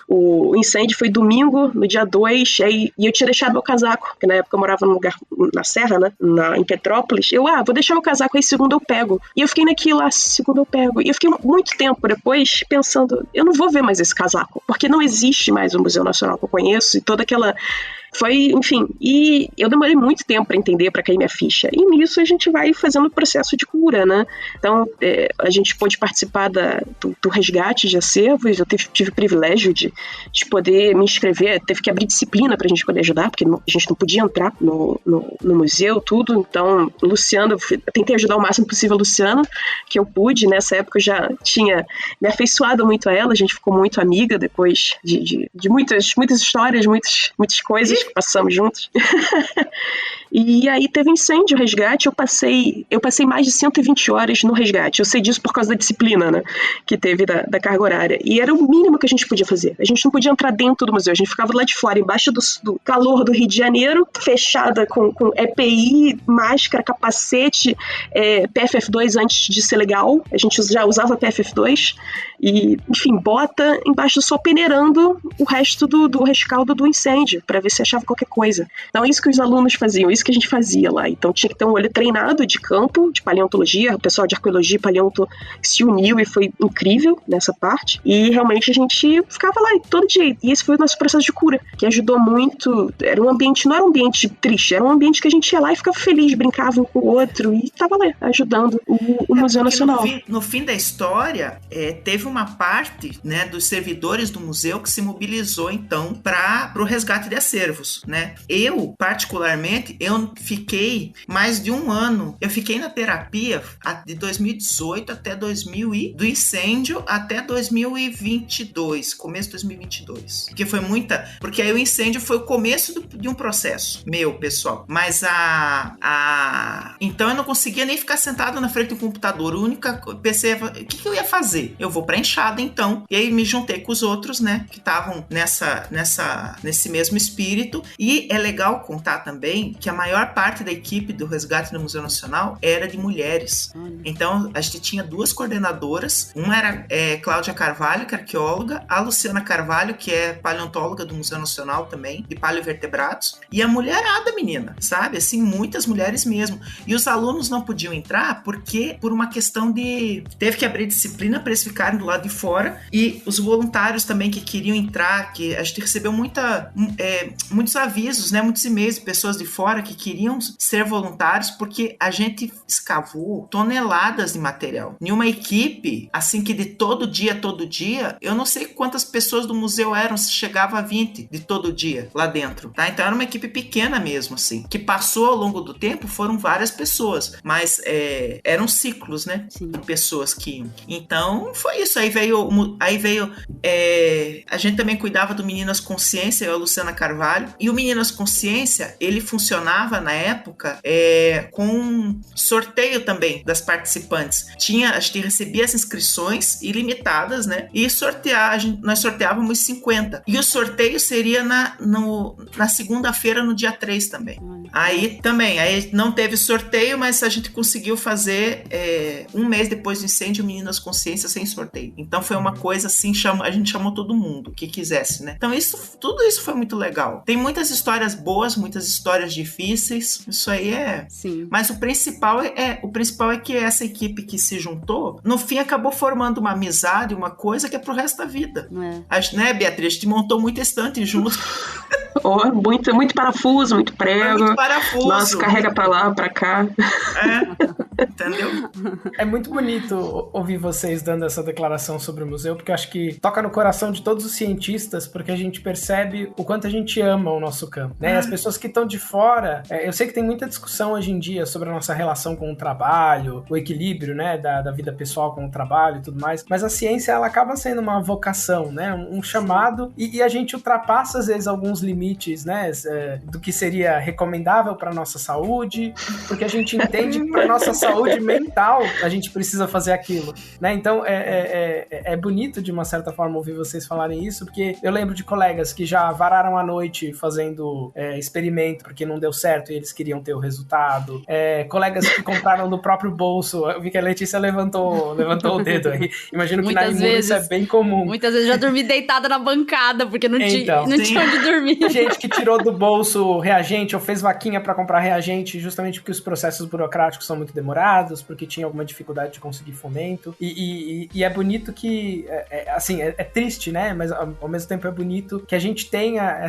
o incêndio foi domingo, no dia 2, e eu tinha deixado meu casaco, porque na época eu morava num lugar na Serra, né, em Petrópolis. Vou deixar meu casaco aí, segunda eu pego. E eu fiquei naquilo, segunda eu pego. E eu fiquei muito tempo depois pensando, eu não vou ver mais esse casaco, porque não existe mais o Museu Nacional que eu conheço, e toda aquela... enfim, e eu demorei muito tempo para entender, para cair minha ficha. E nisso a gente vai fazendo o processo de cura, né? Então, a gente pôde participar do resgate de acervos, eu tive o privilégio de poder me inscrever, teve que abrir disciplina pra gente poder ajudar, porque a gente não podia entrar no museu, tudo. Então, Luciana, eu tentei ajudar o máximo possível a Luciana, que eu pude. Nessa época eu já tinha me afeiçoado muito a ela, a gente ficou muito amiga depois de muitas histórias, muitas coisas que passamos juntos. E aí teve incêndio, resgate, eu passei mais de 120 horas no resgate. Eu sei disso por causa da disciplina, né, que teve da carga horária. E era o mínimo que a gente podia fazer. A gente não podia entrar dentro do museu, a gente ficava lá de fora, embaixo do calor do Rio de Janeiro, fechada com EPI, máscara, capacete, PFF2 antes de ser legal. A gente já usava PFF2 e, enfim, bota embaixo do sol, peneirando o resto do rescaldo do incêndio, para ver se achava qualquer coisa. Então é isso que os alunos faziam, isso que a gente fazia lá. Então tinha que ter um olho treinado de campo, de paleontologia, o pessoal de arqueologia e paleonto se uniu e foi incrível nessa parte, e realmente a gente ficava lá todo dia, e esse foi o nosso processo de cura, que ajudou muito. Era um ambiente, não era um ambiente triste, era um ambiente que a gente ia lá e ficava feliz, brincava um com o outro, e tava lá, ajudando o Museu Nacional. No fim da história, teve uma parte, né, dos servidores do museu que se mobilizou, então, para o resgate de acervos, né? Eu, particularmente, eu fiquei mais de um ano. Eu fiquei na terapia de 2018 até do incêndio até 2022, começo de 2022. Porque aí o incêndio foi o começo de um processo meu, pessoal. Mas então eu não conseguia nem ficar sentado na frente do computador. O único PC, o que eu ia fazer? Eu vou pra enxada, então. E aí me juntei com os outros, né, que estavam nesse mesmo espírito. E é legal contar também que a maior parte da equipe do resgate no Museu Nacional era de mulheres. Então, a gente tinha 2 coordenadoras. Uma era Cláudia Carvalho, que é arqueóloga, a Luciana Carvalho, que é paleontóloga do Museu Nacional também, de paleovertebrados, e a mulherada, menina, sabe? Assim, muitas mulheres mesmo. E os alunos não podiam entrar porque, por uma questão teve que abrir disciplina para eles ficarem do lado de fora, e os voluntários também que queriam entrar, que a gente recebeu muitos avisos, né? Muitos e-mails de pessoas de fora que queriam ser voluntários, porque a gente escavou toneladas de material. Em uma equipe, assim, que de todo dia, eu não sei quantas pessoas do museu eram, se chegava a 20 de todo dia lá dentro, tá? Então era uma equipe pequena mesmo, assim, que passou ao longo do tempo, foram várias pessoas, mas eram ciclos, né? Sim. De pessoas que iam. Então foi isso, aí veio a gente também cuidava do Meninas Consciência, eu e a Luciana Carvalho, e o Meninas Consciência, ele funcionava na época com sorteio também das participantes. A gente recebia as inscrições ilimitadas, né? E nós sorteávamos 50. E o sorteio seria na segunda-feira, no dia 3 também. Aí não teve sorteio, mas a gente conseguiu fazer um mês depois do incêndio Meninas Consciência sem sorteio. Então foi uma coisa assim, a gente chamou todo mundo que quisesse, né? Então tudo isso foi muito legal. Tem muitas histórias boas, muitas histórias difíceis, isso aí Sim. Mas o principal é que essa equipe que se juntou, no fim acabou formando uma amizade, uma coisa que é pro resto da vida. Né, Beatriz? A gente montou muita estante junto. Muito parafuso, muito prego. Muito parafuso. Nossa, carrega pra lá, pra cá. Entendeu? É muito bonito ouvir vocês dando essa declaração sobre o museu, porque eu acho que toca no coração de todos os cientistas, porque a gente percebe o quanto a gente ama o nosso campo, né? E as pessoas que estão de fora, eu sei que tem muita discussão hoje em dia sobre a nossa relação com o trabalho, o equilíbrio, né, da vida pessoal com o trabalho e tudo mais, mas a ciência, ela acaba sendo uma vocação, né, um chamado, e a gente ultrapassa, às vezes, alguns limites, né, do que seria recomendável para nossa saúde, porque a gente entende que para nossa saúde mental a gente precisa fazer aquilo, né? Então é bonito de uma certa forma ouvir vocês falarem isso, porque eu lembro de colegas que já vararam a noite fazendo experimento porque não deu certo e eles queriam ter o resultado, colegas que compraram do próprio bolso. Eu vi que a Letícia levantou o dedo aí, imagino que na Imune isso é bem comum. Muitas vezes já dormi deitada na bancada porque não tinha onde dormir. Gente que tirou do bolso reagente ou fez vaquinha para comprar reagente justamente porque os processos burocráticos são muito demorados, porque tinha alguma dificuldade de conseguir fomento, e é bonito que, assim, é triste, né, mas ao mesmo tempo é bonito que a gente tenha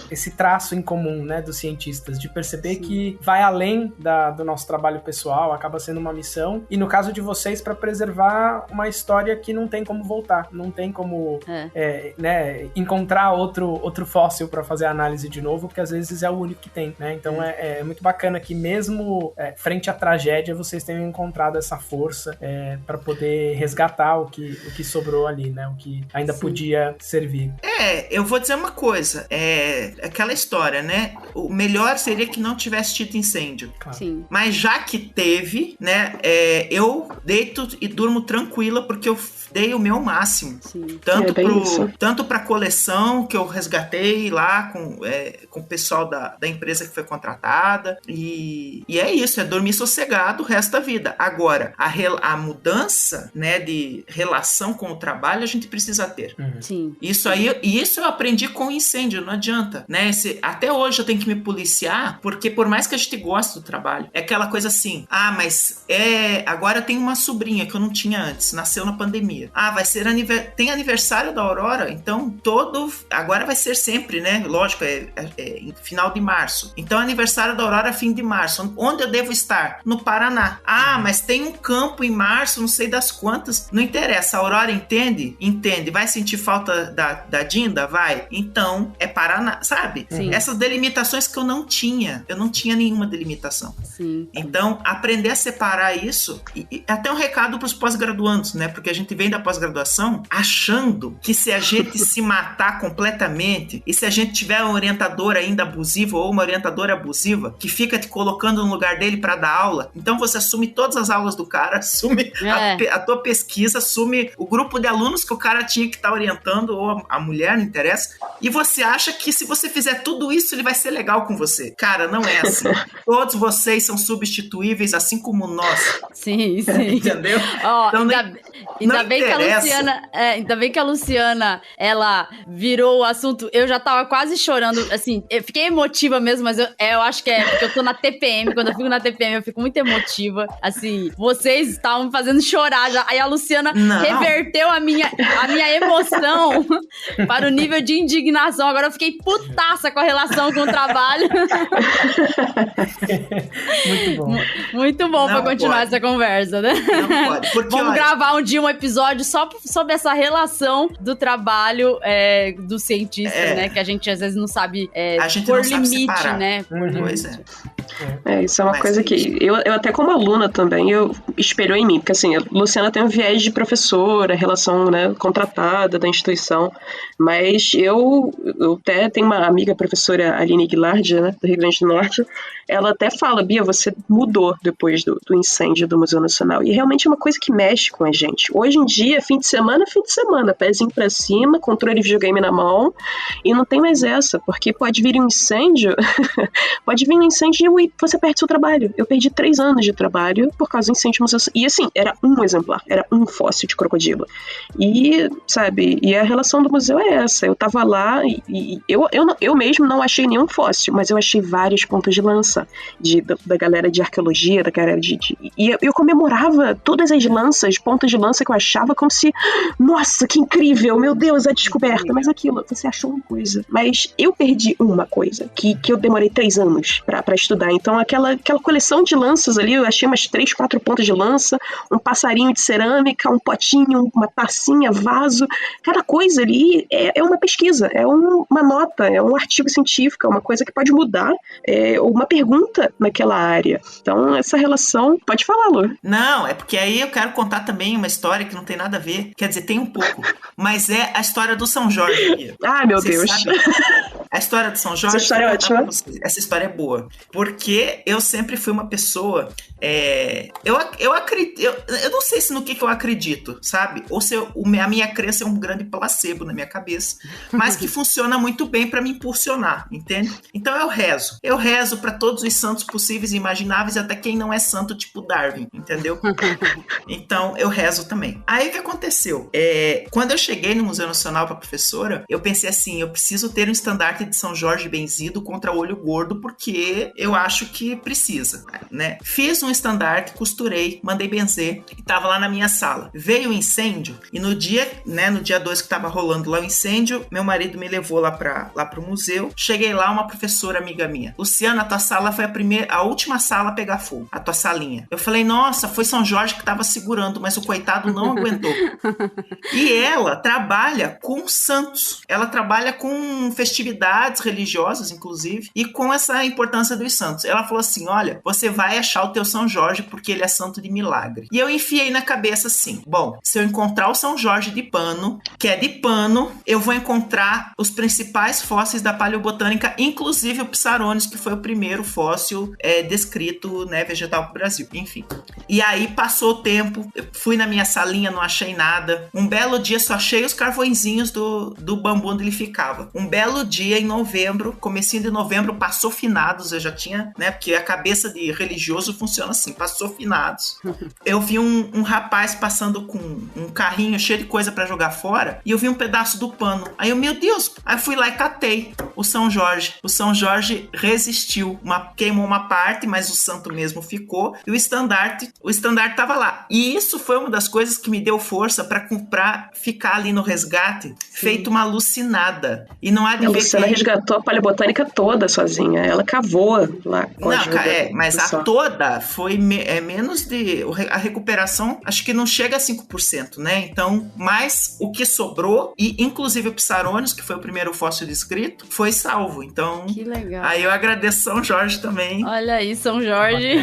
esse traço em comum, né, dos cientistas, de perceber que vai além do nosso trabalho pessoal, acaba sendo uma missão, e no caso de vocês, para preservar uma história que não tem como voltar, não tem como né, encontrar outro fóssil para fazer a análise de novo, porque às vezes é o único que tem, né, então é muito bacana que mesmo frente à tragédia, vocês tenham encontrado essa força para poder resgatar o que sobrou ali, né? O que ainda podia servir. Eu vou dizer uma coisa, aquela história, né? O melhor seria que não tivesse tido incêndio. Claro. Sim. Mas já que teve, né? Eu deito e durmo tranquila porque eu dei o meu máximo. Sim. Tanto para a coleção que eu resgatei lá com o pessoal da empresa que foi contratada. E é isso, é dormir sossegado o resto da vida. Agora, a mudança, né, de relação com o trabalho a gente precisa ter. Sim. Isso eu aprendi com o incêndio, não adianta, né? Até hoje eu tenho que me policiar, porque por mais que a gente goste do trabalho, é aquela coisa assim, mas agora eu tenho uma sobrinha que eu não tinha antes, nasceu na pandemia. Vai ser tem aniversário da Aurora, então agora vai ser sempre, né? Lógico, em final de março. Então aniversário da Aurora é fim de março. Onde eu devo estar? No Paraná. Mas tem um campo em março, não sei das quantas. Não interessa, a Aurora entende? Entende. Vai sentir falta da Dinda? Vai. Então, é Paraná, sabe? Sim. Essas delimitações que eu não tinha nenhuma delimitação. Sim. Então, aprender a separar isso, e até um recado para os pós-graduandos, né? Porque a gente vem da pós-graduação achando que se a gente se matar completamente, e se a gente tiver um orientador ainda abusivo ou uma orientadora abusiva, que fica te colocando no lugar dele para dar aula, então você assume todas as aulas do cara, assume a tua pesquisa, assume o grupo de alunos que o cara tinha que estar orientando, ou a mulher, não interessa, e você acha que se você fizer tudo isso, ele vai ser legal com você. Cara, não é assim. Todos vocês são substituíveis, assim como nós. Sim, sim. Entendeu? Então, ainda bem que a Luciana, ela virou o assunto. Eu já tava quase chorando, assim, eu fiquei emotiva mesmo, mas eu acho que porque eu tô na TPM, quando eu fico na TPM eu fico muito emotiva, assim, vocês estavam me fazendo chorar já, aí a Luciana reverteu a minha emoção para o nível de indignação, agora eu fiquei putaça com a relação com o trabalho. Muito bom. Muito bom pra continuar essa conversa, né? Não pode, porque vamos gravar um dia um episódio só sobre essa relação do trabalho dos cientistas, né? Que a gente às vezes não sabe por limite, separar, né? Por limite. Isso é uma coisa que eu até como aluna também, eu espelho em mim, porque assim, a Luciana tem um viés de professora, relação, né, contratada da instituição, mas eu até tenho uma amiga professora, Aline Guilard, né, do Rio Grande do Norte, ela até fala, Bia, você mudou depois do incêndio do Museu Nacional, e realmente é uma coisa que mexe com a gente. Hoje em dia, fim de semana, pezinho pra cima, controle de videogame na mão, e não tem mais essa, porque pode vir um incêndio, e você perde seu trabalho. Eu perdi 3 anos de trabalho por causa do incêndio do Museu. E assim, era um exemplar, era um fóssil de crocodilo. E, sabe, a relação do museu é essa. Eu tava lá e eu mesmo não achei nenhum fóssil, mas eu achei vários pontos de lança da galera de arqueologia, da galera e eu comemorava todas as lanças, pontos de lança que eu achava como se, nossa, que incrível, meu Deus, a descoberta. Mas aquilo, você achou uma coisa. Mas eu perdi uma coisa, que eu demorei 3 anos pra estudar. Então, aquela coleção de lanças ali, eu achei umas 3, 4 pontas de lança, um passarinho de cerâmica, um potinho, uma tacinha, vaso. Cada coisa ali é uma pesquisa, é uma nota, é um artigo científico, é uma coisa que pode mudar, uma pergunta naquela área. Então, essa relação... Pode falar, Lu. Não, é porque aí eu quero contar também uma história que não tem nada a ver. Quer dizer, tem um pouco. Mas é a história do São Jorge. Ah, meu Deus. Sabem? A história do São Jorge... Essa história é ótima. Essa história é boa. Porque eu sempre fui uma pessoa... Eu acredito... Eu não sei se no que eu acredito, sabe? Ou se a minha crença é um grande placebo na minha cabeça. Mas que funciona muito bem pra me impulsionar, entende? Então eu rezo. Eu rezo pra todos os santos possíveis e imagináveis, até quem não é santo, tipo Darwin, entendeu? Então eu rezo também. Aí o que aconteceu? Quando eu cheguei no Museu Nacional pra professora, eu pensei assim, eu preciso ter um estandarte de São Jorge benzido contra olho gordo, porque eu acho que precisa, né? Fiz um estandarte, costurei, mandei benzer, e tava lá na minha sala. Veio o incêndio, e no dia 2 que tava rolando lá o incêndio, meu marido me levou lá pro museu. Cheguei lá, uma professora amiga minha: Luciana, a tua sala foi a última sala a pegar fogo, a tua salinha. Eu falei, nossa, foi São Jorge que tava segurando, mas o coitado não aguentou. E ela trabalha com santos, ela trabalha com festividades religiosas, inclusive, e com essa importância dos santos. Ela falou assim, olha, você vai achar o teu São Jorge porque ele é santo de milagre. E eu enfiei na cabeça assim, bom, se eu encontrar o São Jorge de pano, que é de pano, eu vou encontrar os principais fósseis da paleobotânica, inclusive o Psaronis, que foi o primeiro fóssil descrito, né, vegetal pro Brasil, enfim. E aí passou o tempo, eu fui na minha salinha, não achei nada. Um belo dia só achei os carvõezinhos do bambu onde ele ficava. Um belo dia em novembro, comecinho de novembro, passou finados, eu já tinha, né, porque a cabeça de religioso funciona assim, passou finados. Eu vi um rapaz passando com um carrinho cheio de coisa pra jogar fora, e eu vi um pedaço do pano. Aí eu, meu Deus, aí eu fui lá e catei o São Jorge. O São Jorge resistiu, queimou uma parte, mas o santo mesmo ficou, e o estandarte tava lá. E isso foi uma das coisas que me deu força pra ficar ali no resgate, feito uma alucinada. E não há de A ver Luciana resgatou a paleobotânica toda sozinha, ela cavou lá. Mas a toda foi menos de... A recuperação, acho que não chega a 5%, né? Então, mas o que sobrou, e inclusive o Psaronis, que foi o primeiro fóssil descrito, foi salvo. Então, que legal. Aí eu agradeço São Jorge também. Olha aí, São Jorge.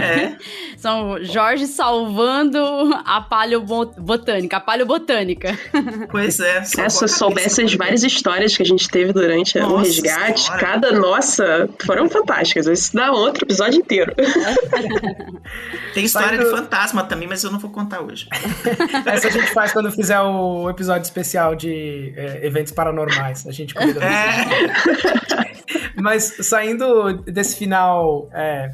São Jorge salvando a paleobotânica. Pois é. Se eu soubesse as várias histórias que a gente teve durante o resgate, foram fantásticas. Isso dá outro episódio inteiro. Tem história de fantasma também, mas eu não vou contar hoje. Essa a gente faz quando fizer o episódio especial de eventos paranormais. A gente cuida Mas saindo desse final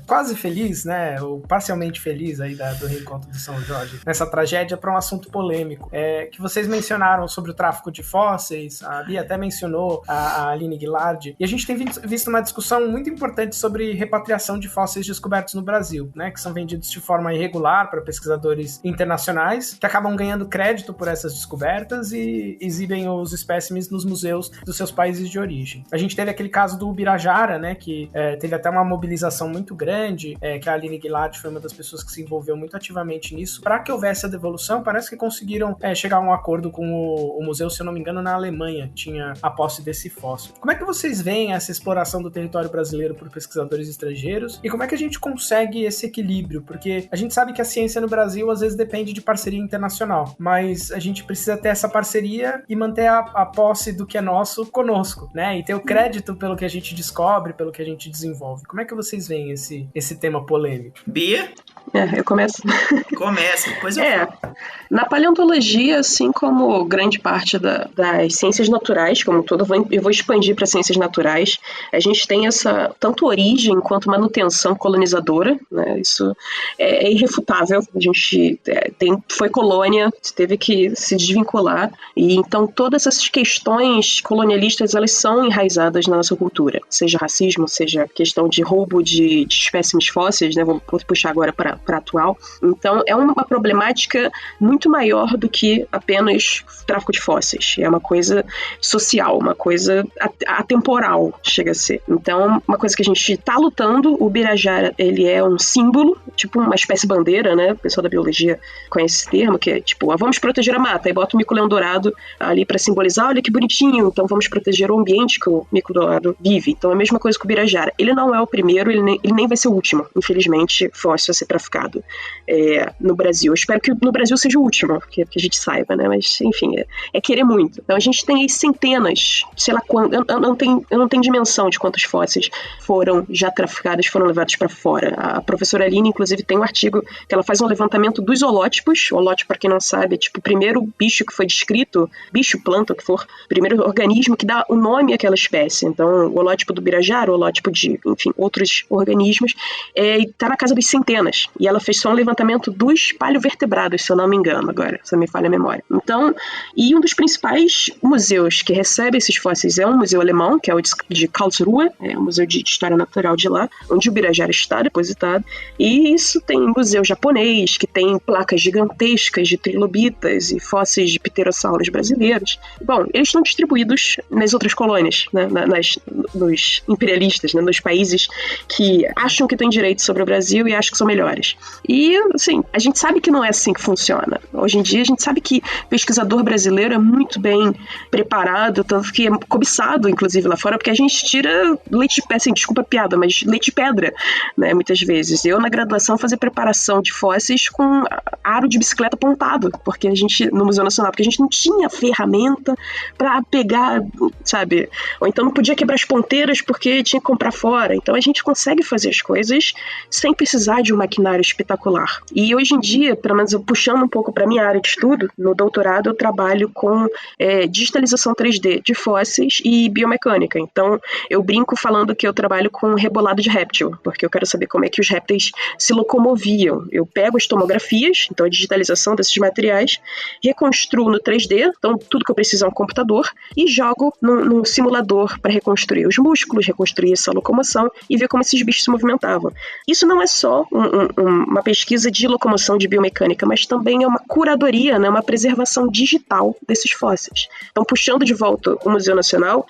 quase feliz, né? Ou parcialmente feliz aí do reencontro de São Jorge, nessa tragédia, para um assunto polêmico. Que vocês mencionaram sobre o tráfico de fósseis, a Bia até mencionou a Aline Guilard, e a gente tem visto uma discussão muito importante sobre repatriação de fósseis descobertos no Brasil, né? Que são vendidos de forma irregular para pesquisadores internacionais, que acabam ganhando crédito por essas descobertas e exibem os espécimes nos museus dos seus países de origem. A gente teve aquele caso do Ubirajara, né? Que teve até uma mobilização muito grande, que a Aline Guilard foi uma das pessoas que se envolveu muito ativamente nisso. Para que houvesse a devolução, parece que conseguiram chegar a um acordo com o museu, se eu não me engano, na Alemanha, tinha a posse desse fóssil. Como é que vocês veem essa exploração do território brasileiro por pesquisadores estrangeiros? E como é que a gente consegue esse equilíbrio? Porque a gente sabe que a ciência no Brasil às vezes depende de parceria internacional, mas a gente precisa ter essa parceria e manter a posse do que é nosso conosco, né? E ter o crédito pelo que a gente descobre, pelo que a gente desenvolve. Como é que vocês veem esse tema polêmico? Bia? Eu começo. Começa, depois eu falo. Na paleontologia, assim como grande parte das ciências naturais, como todo, eu vou expandir para ciências naturais, a gente tem essa tanto origem quanto manutenção colonizadora, né? Isso é irrefutável. A gente foi colônia, teve que se desvincular, e então todas essas questões colonialistas, elas são enraizadas na nossa cultura. seja racismo, seja questão de roubo de espécimes fósseis, né? Vou puxar agora para atual. Então, é uma problemática muito maior do que apenas tráfico de fósseis. É uma coisa social, uma coisa atemporal, chega a ser. Então, uma coisa que a gente está lutando, o Birajara, ele é um símbolo, tipo uma espécie bandeira, né? O pessoal da biologia conhece esse termo, que é tipo, vamos proteger a mata, aí bota o mico-leão dourado ali para simbolizar, olha que bonitinho, então vamos proteger o ambiente que o mico-dourado vive. Então, é a mesma coisa que o Birajara. Ele não é o primeiro, ele nem vai ser o último, infelizmente, fóssil a ser traficado no Brasil. Eu espero que no Brasil seja o último, que a gente saiba, né? Mas, enfim, é querer muito. Então, a gente tem aí centenas, sei lá quanto, eu não tenho dimensão de quantos fósseis foram já traficados, foram levados para fora. A professora Aline, inclusive, tem um artigo que ela faz um levantamento dos holótipos. O holótipo, para quem não sabe, é tipo o primeiro bicho que foi descrito, bicho, planta, o que for, o primeiro organismo que dá o nome àquela espécie. Então, o holótipo do Birajara, o holótipo de, enfim, outros organismos, está na casa dos centenas. E ela fez só um levantamento dos paleovertebrados, se eu não me engano, agora, se não me falha a memória. Então, e um dos principais museus que recebe esses fósseis é um museu alemão, que é o de Karlsruhe, é o museu de história natural de lá, onde o Birajara está depositado. E isso tem museu japonês, que tem placas gigantescas de trilobitas e fósseis de pterossauros brasileiros. Bom, eles estão distribuídos nas outras colônias, né, nos imperialistas, né, nos países que acham que têm direito sobre o Brasil e acham que são melhores. E, assim, a gente sabe que não é assim que funciona. Hoje em dia, a gente sabe que pesquisador brasileiro é muito bem preparado, tanto que é cobiçado, inclusive, lá fora, porque a gente tira leite de pedra, assim, desculpa a piada, mas leite de pedra, né, muitas vezes. Eu, na graduação, fazia preparação de fósseis com aro de bicicleta pontado, porque a gente, no Museu Nacional, porque a gente não tinha ferramenta para pegar, sabe? Ou então não podia quebrar as ponteiras porque tinha que comprar fora. Então a gente consegue fazer as coisas sem precisar de um maquinário espetacular. E hoje em dia, pelo menos eu puxando um pouco para minha área de estudo, no doutorado eu trabalho com digitalização 3D de fósseis e biomecânica. Então eu brinco falando que eu trabalho com rebolado de réptil, porque eu quero saber como é que os répteis se locomoviam. Eu pego as tomografias, então a digitalização desses materiais, reconstruo no 3D, então tudo que eu preciso é um computador, e jogo num simulador para reconstruir os músculos, reconstruir essa locomoção e ver como esses bichos se movimentavam. Isso não é só uma pesquisa de locomoção de biomecânica, mas também é uma curadoria, né, uma preservação digital desses fósseis. Então, puxando de volta o Museu Nacional,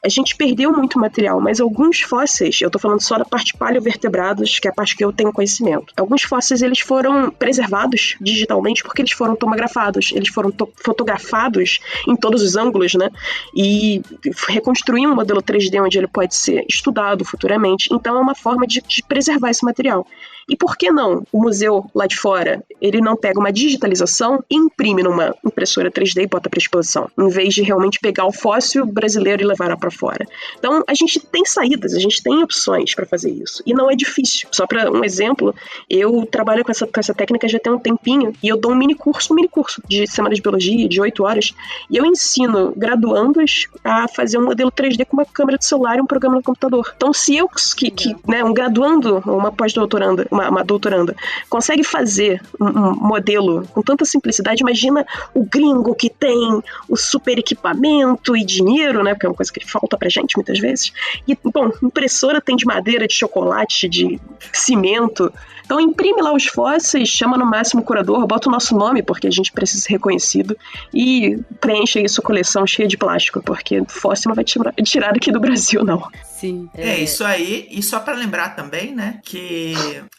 a gente perdeu muito material, mas alguns fósseis, eu estou falando só da parte paleovertebrados, que é a parte que eu tenho conhecimento. Alguns fósseis, eles foram preservados digitalmente porque eles foram tomografados, eles foram fotografados em todos os ângulos, né, e reconstruir um modelo 3D onde ele pode ser estudado futuramente. Então, é uma forma de preservar esse material. E por que não o museu lá de fora, ele não pega uma digitalização e imprime numa impressora 3D e bota para exposição, em vez de realmente pegar o fóssil brasileiro e levar para fora? Então, a gente tem saídas, a gente tem opções para fazer isso. E não é difícil. Só para um exemplo, eu trabalho com essa técnica já tem um tempinho e eu dou um mini curso de semana de biologia, de 8 horas, e eu ensino graduandos a fazer um modelo 3D com uma câmera de celular e um programa no computador. Então, se eu, né, um graduando, uma pós-doutoranda, uma doutoranda, consegue fazer um modelo com tanta simplicidade, imagina o gringo que tem o super equipamento e dinheiro, né, porque é uma coisa que falta pra gente muitas vezes. E, bom, impressora tem de madeira, de chocolate, de cimento. Então imprime lá os fósseis, chama no máximo o curador, bota o nosso nome, porque a gente precisa ser reconhecido, e preenche aí sua coleção cheia de plástico, porque fóssil não vai tirar daqui do Brasil, não. Sim. Isso aí, e só para lembrar também, né, que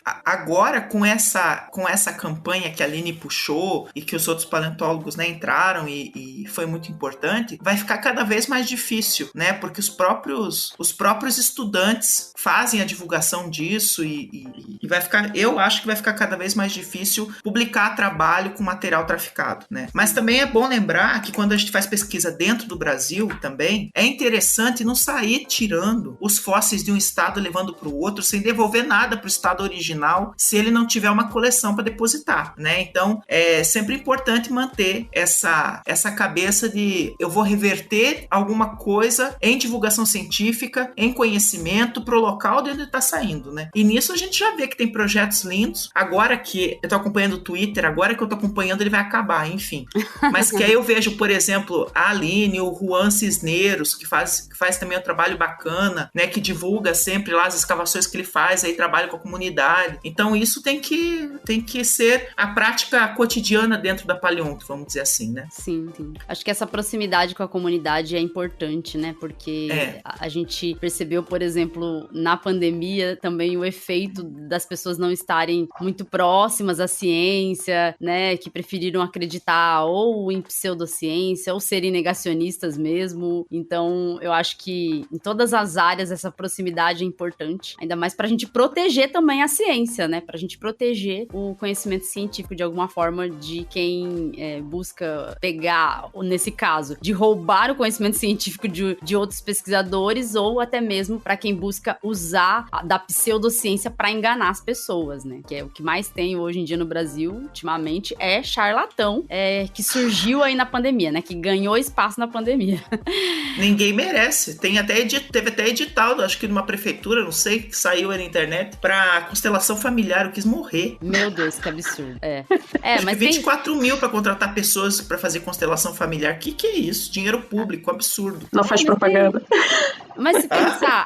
agora com essa campanha que a Aline puxou e que os outros paleontólogos, né, entraram e foi muito importante, vai ficar cada vez mais difícil, né, porque os próprios estudantes fazem a divulgação disso e vai ficar, eu acho que vai ficar cada vez mais difícil publicar trabalho com material traficado, né. Mas também é bom lembrar que quando a gente faz pesquisa dentro do Brasil também, é interessante não sair tirando os fósseis de um estado levando para o outro sem devolver nada para o estado original se ele não tiver uma coleção para depositar, né? Então é sempre importante manter essa cabeça de eu vou reverter alguma coisa em divulgação científica, em conhecimento para o local de onde ele está saindo, né? E nisso a gente já vê que tem projetos lindos. Agora que eu estou acompanhando o Twitter, agora que eu estou acompanhando ele vai acabar, enfim. Mas que aí eu vejo, por exemplo, a Aline, o Juan Cisneros, que faz também um trabalho bacana Viana, né, que divulga sempre lá as escavações que ele faz, aí trabalha com a comunidade. Então isso tem que ser a prática cotidiana dentro da paleonto, vamos dizer assim, né? Sim. Acho que essa proximidade com a comunidade é importante, né? Porque a gente percebeu, por exemplo, na pandemia também o efeito das pessoas não estarem muito próximas à ciência, né? Que preferiram acreditar ou em pseudociência ou serem negacionistas mesmo. Então, eu acho que em todas as áreas essa proximidade é importante, ainda mais pra gente proteger também a ciência, né? Pra gente proteger o conhecimento científico de alguma forma de quem busca pegar, nesse caso, de roubar o conhecimento científico de outros pesquisadores ou até mesmo pra quem busca usar da pseudociência pra enganar as pessoas, né? Que é o que mais tem hoje em dia no Brasil, ultimamente, é charlatão, que surgiu aí na pandemia, né? Que ganhou espaço na pandemia. Ninguém merece. Teve até edital, acho que numa prefeitura, não sei, que saiu aí na internet, pra constelação familiar, eu quis morrer. Meu Deus, que absurdo. Mas 24 mil pra contratar pessoas pra fazer constelação familiar. Que é isso? Dinheiro público, absurdo. Não faz propaganda. Mas se pensar...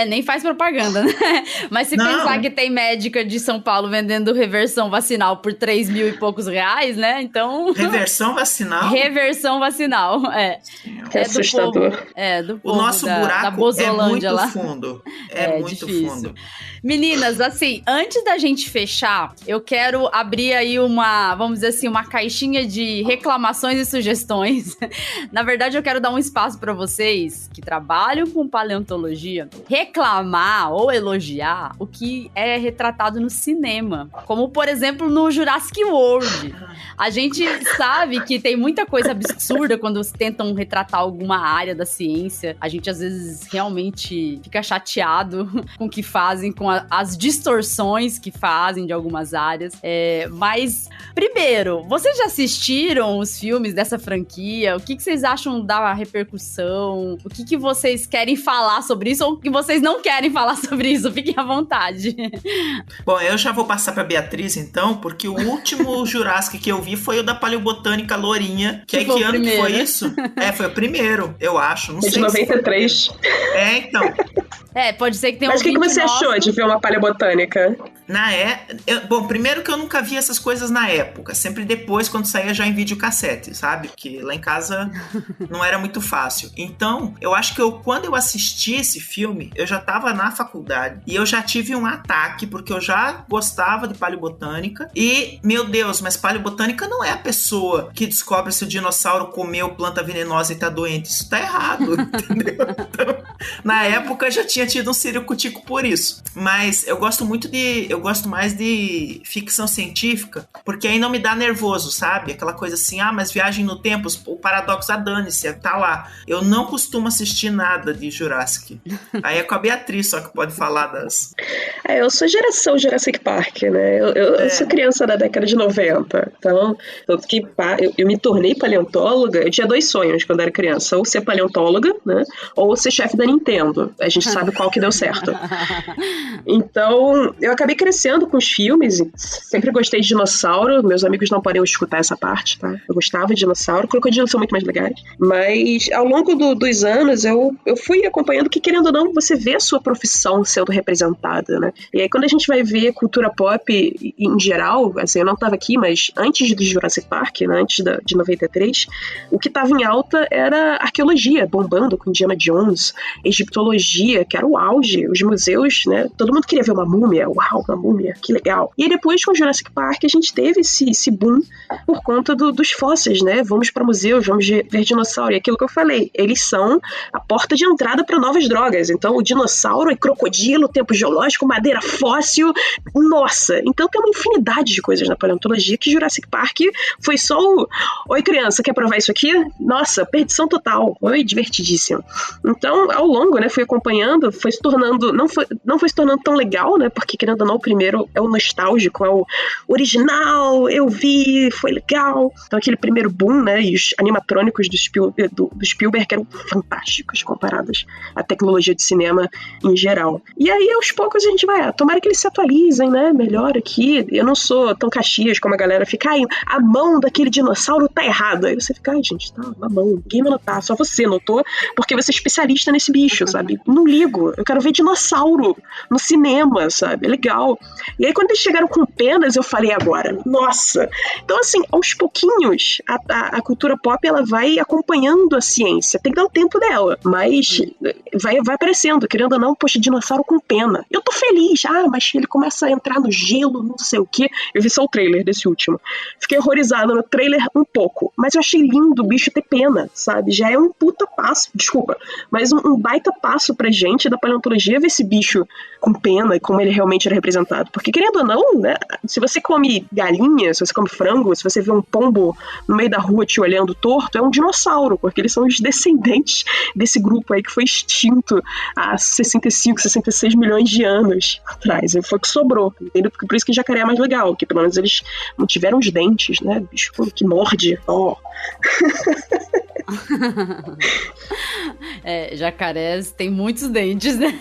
nem faz propaganda, né? Mas se pensar que tem médica de São Paulo vendendo reversão vacinal por 3 mil e poucos reais, né? Então... Reversão vacinal? Reversão vacinal, Que assustador. Do povo o nosso buraco da Bozolândia é muito lá. fundo. É muito difícil. fundo. Meninas, assim, antes da gente fechar, eu quero abrir aí vamos dizer assim, uma caixinha de reclamações e sugestões. Na verdade, eu quero dar um espaço para vocês que trabalham com paleontologia reclamar ou elogiar o que é retratado no cinema. Como, por exemplo, no Jurassic World. A gente sabe que tem muita coisa absurda quando tentam retratar alguma área da ciência. A gente, às vezes, realmente fica chateado com o que fazem, com as distorções que fazem de algumas áreas. Mas, primeiro, vocês já assistiram os filmes dessa franquia? O que vocês acham da repercussão? O que vocês querem falar sobre isso ou o que vocês não querem falar sobre isso? Fiquem à vontade. Bom, eu já vou passar pra Beatriz, então, porque o último Jurassic que eu vi foi o da Paleobotânica Lourinha. Que ano que foi isso? Foi o primeiro, eu acho. Não sei. De 93. Então. Pode ser que tenha Mas o que você achou de ver uma paleobotânica? Bom, primeiro que eu nunca vi essas coisas na época. Sempre depois, quando saía já em videocassete, sabe? Porque lá em casa não era muito fácil. Então, eu acho que quando eu assisti esse filme, eu já tava na faculdade. E eu já tive um ataque, porque eu já gostava de paleobotânica. E, meu Deus, mas paleobotânica não é a pessoa que descobre se o dinossauro comeu planta venenosa e tá doente. Isso tá errado, entendeu? Então, na época, já tinha tido um ciricutico por isso. Mas eu gosto mais de ficção científica, porque aí não me dá nervoso, sabe? Aquela coisa assim, mas viagem no tempo, o paradoxo, dane-se, tá lá. Eu não costumo assistir nada de Jurassic. Aí é com a Beatriz só que pode falar das... Eu sou geração Jurassic Park, né? Eu sou criança da década de 90, então, tanto que eu me tornei paleontóloga. Eu tinha 2 sonhos quando era criança, ou ser paleontóloga, né? Ou ser chefe da Nintendo. A gente sabe qual que deu certo. Então, eu acabei crescendo com os filmes, sempre gostei de dinossauro. Meus amigos não podem escutar essa parte, tá? Eu gostava de dinossauro, crocodilos são muito mais legais. Mas ao longo dos anos eu fui acompanhando que, querendo ou não, você vê a sua profissão sendo representada, né? E aí quando a gente vai ver cultura pop em geral, assim, eu não tava aqui, mas antes do Jurassic Park, né, antes de 93, o que tava em alta era arqueologia, bombando com Indiana Jones, egiptologia, que era o auge, os museus, né? Todo mundo queria ver uma múmia, uau, uma múmia, que legal. E aí depois com Jurassic Park a gente teve esse boom por conta dos fósseis, né? Vamos para museus, vamos ver dinossauro. E aquilo que eu falei, eles são a porta de entrada para novas drogas. Então o dinossauro e crocodilo, tempo geológico, madeira fóssil, nossa! Então tem uma infinidade de coisas na paleontologia que Jurassic Park foi só oi criança, quer provar isso aqui? Nossa, perdição total. Oi, divertidíssimo. Então ao longo, né, fui acompanhando, foi se tornando, não foi se tornando tão legal, né? Porque querendo ou não, primeiro é o nostálgico, é o original, eu vi, foi legal. Então aquele primeiro boom, né, e os animatrônicos do Spielberg eram fantásticos comparados à tecnologia de cinema em geral. E aí, aos poucos, a gente vai, tomara que eles se atualizem, né, melhor aqui. Eu não sou tão Caxias como a galera fica, a mão daquele dinossauro tá errada. Aí você fica, gente, tá, uma mão, ninguém vai notar, só você notou, porque você é especialista nesse bicho, sabe? Não ligo, eu quero ver dinossauro no cinema, sabe? É legal. E aí, quando eles chegaram com penas, eu falei, agora, nossa! Então, assim, aos pouquinhos, a cultura pop, ela vai acompanhando a ciência, tem que dar o tempo dela, mas vai aparecendo, querendo ou não, poxa, dinossauro com pena. Eu tô feliz, mas ele começa a entrar no gelo, não sei o quê. Eu vi só o trailer desse último. Fiquei horrorizada no trailer um pouco, mas eu achei lindo o bicho ter pena, sabe? Já é um puta passo, desculpa, mas um baita passo pra gente da paleontologia ver esse bicho com pena e como ele realmente era representado. Porque, querendo ou não, né, se você come galinha, se você come frango, se você vê um pombo no meio da rua te olhando torto, é um dinossauro, porque eles são os descendentes desse grupo aí que foi extinto há 65, 66 milhões de anos atrás. E foi o que sobrou. Entendeu? Por isso que jacaré é mais legal, que pelo menos eles não tiveram os dentes, né? Bicho que morde. Jacarés tem muitos dentes, né?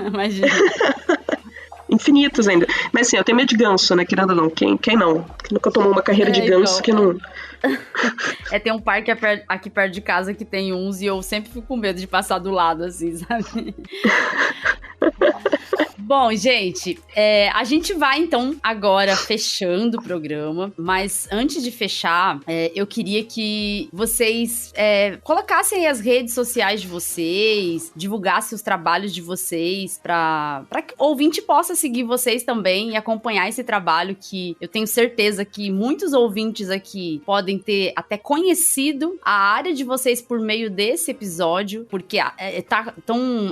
Imagina. Infinitos ainda. Mas assim, eu tenho medo de ganso, né? Querendo ou não. Quem não? Que nunca tomou uma carreira de ganso que não... Tem um parque aqui perto de casa que tem uns e eu sempre fico com medo de passar do lado, assim, sabe? Bom, gente, a gente vai, então, agora fechando o programa, mas antes de fechar, eu queria que vocês colocassem aí as redes sociais de vocês, divulgassem os trabalhos de vocês, para que o ouvinte possa seguir vocês também e acompanhar esse trabalho que eu tenho certeza que muitos ouvintes aqui podem ter até conhecido a área de vocês por meio desse episódio, porque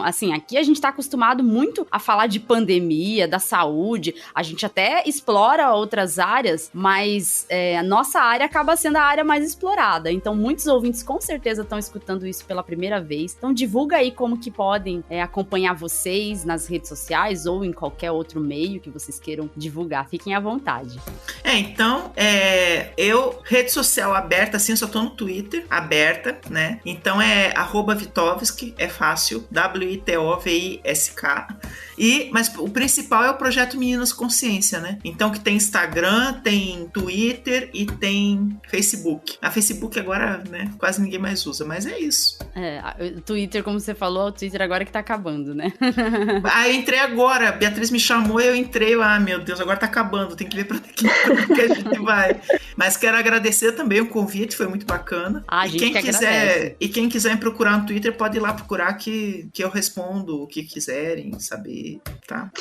assim, aqui a gente tá acostumado muito a falar de pandemia, da saúde, a gente até explora outras áreas, mas a nossa área acaba sendo a área mais explorada, então muitos ouvintes com certeza estão escutando isso pela primeira vez, então divulga aí como que podem acompanhar vocês nas redes sociais ou em qualquer outro meio que vocês queiram divulgar, fiquem à vontade. Então, rede social aberta, assim, eu só tô no Twitter, aberta, né, então é @Vitovski, é fácil, WITOVISK, mas o principal é o projeto Meninas Consciência, né? Então que tem Instagram, tem Twitter e tem Facebook. A Facebook agora, né, quase ninguém mais usa, mas é isso. O Twitter, como você falou, o Twitter agora que tá acabando, né? Eu entrei agora, a Beatriz me chamou e eu entrei, meu Deus, agora tá acabando, tem que ver pra que a gente vai. Mas quero agradecer também o convite, foi muito bacana. E quem quiser me procurar no Twitter, pode ir lá procurar que eu respondo o que quiserem saber, tá?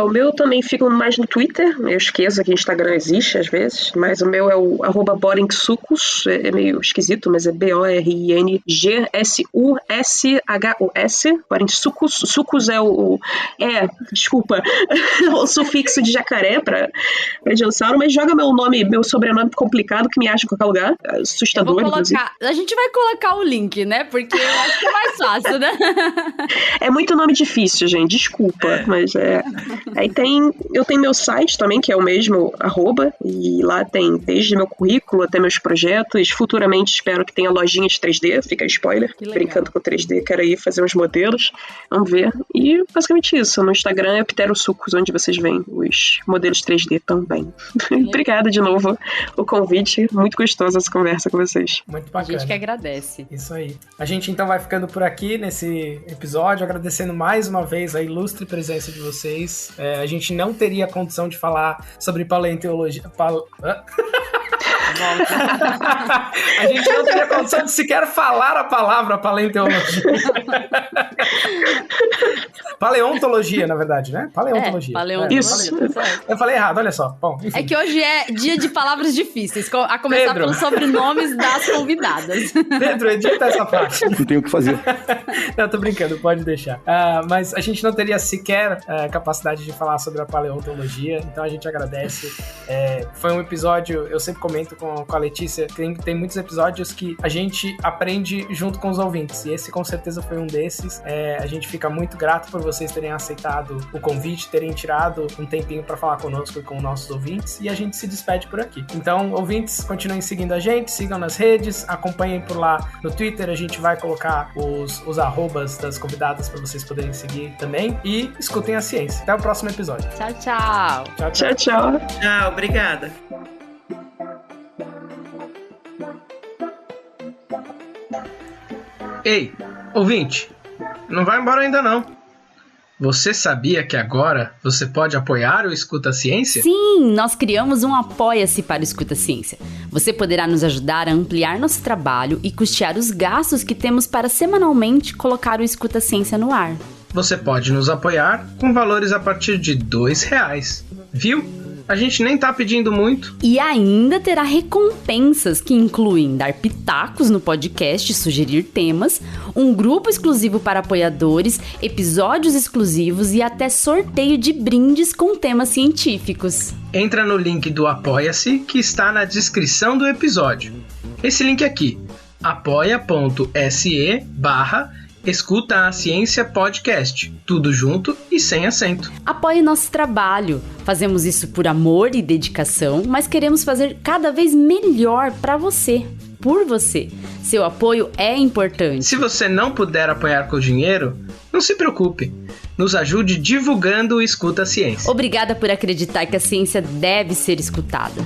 O meu também fica mais no Twitter, eu esqueço que Instagram existe às vezes, mas o meu é o @BoringSucos, é meio esquisito, mas é BORINGSUSHUS, BoringSucos, sucos é o sufixo de jacaré pra dinossauro, mas joga meu sobrenome complicado que me acha em qualquer lugar, assustador. A gente vai colocar o link, né, porque eu acho que é mais fácil, né? É muito nome difícil, gente, desculpa, mas Aí eu tenho meu site também, que é o mesmo @, e lá tem desde meu currículo até meus projetos. Futuramente espero que tenha lojinha de 3D, fica spoiler, brincando com 3D, quero ir fazer uns modelos, vamos ver. E basicamente isso, no Instagram é Ptero Sucos, onde vocês veem os modelos 3D também. Obrigada de novo o convite, muito gostosa essa conversa com vocês. Muito bacana. A gente que agradece. Isso aí. A gente então vai ficando por aqui nesse episódio, agradecendo mais uma vez a ilustre presença de vocês. A gente não teria condição de falar sobre paleontologia. A gente não teria condição de sequer falar a palavra paleontologia. Paleontologia, na verdade, né? Paleontologia. Paleontologia. Isso. Eu falei errado, olha só. Bom, é que hoje é dia de palavras difíceis, a começar pelos sobrenomes das convidadas. Pedro, edita essa parte. Não tenho o que fazer. Não, tô brincando, pode deixar. Mas a gente não teria sequer capacidade de falar sobre a paleontologia, então a gente agradece. Foi um episódio, eu sempre comento com a Letícia, tem muitos episódios que a gente aprende junto com os ouvintes, e esse com certeza foi um desses. A gente fica muito grato por vocês terem aceitado o convite, terem tirado um tempinho para falar conosco e com nossos ouvintes, e a gente se despede por aqui. Então, ouvintes, continuem seguindo a gente, sigam nas redes, acompanhem por lá no Twitter, a gente vai colocar os arrobas das convidadas para vocês poderem seguir também, e escutem a ciência. Até o próximo episódio. Tchau, tchau. Tchau, tchau. Tchau, tchau. Tchau, obrigada. Ei, ouvinte, não vai embora ainda não. Você sabia que agora você pode apoiar o Escuta Ciência? Sim, nós criamos um Apoia-se para o Escuta Ciência. Você poderá nos ajudar a ampliar nosso trabalho e custear os gastos que temos para semanalmente colocar o Escuta Ciência no ar. Você pode nos apoiar com valores a partir de R$2. Viu? A gente nem tá pedindo muito. E ainda terá recompensas que incluem dar pitacos no podcast, sugerir temas, um grupo exclusivo para apoiadores, episódios exclusivos e até sorteio de brindes com temas científicos. Entra no link do Apoia-se que está na descrição do episódio. Esse link aqui, apoia.se/Escuta a Ciência Podcast, tudo junto e sem acento. Apoie nosso trabalho. Fazemos isso por amor e dedicação, mas queremos fazer cada vez melhor para você, por você. Seu apoio é importante. Se você não puder apoiar com dinheiro, não se preocupe. Nos ajude divulgando o Escuta a Ciência. Obrigada por acreditar que a ciência deve ser escutada.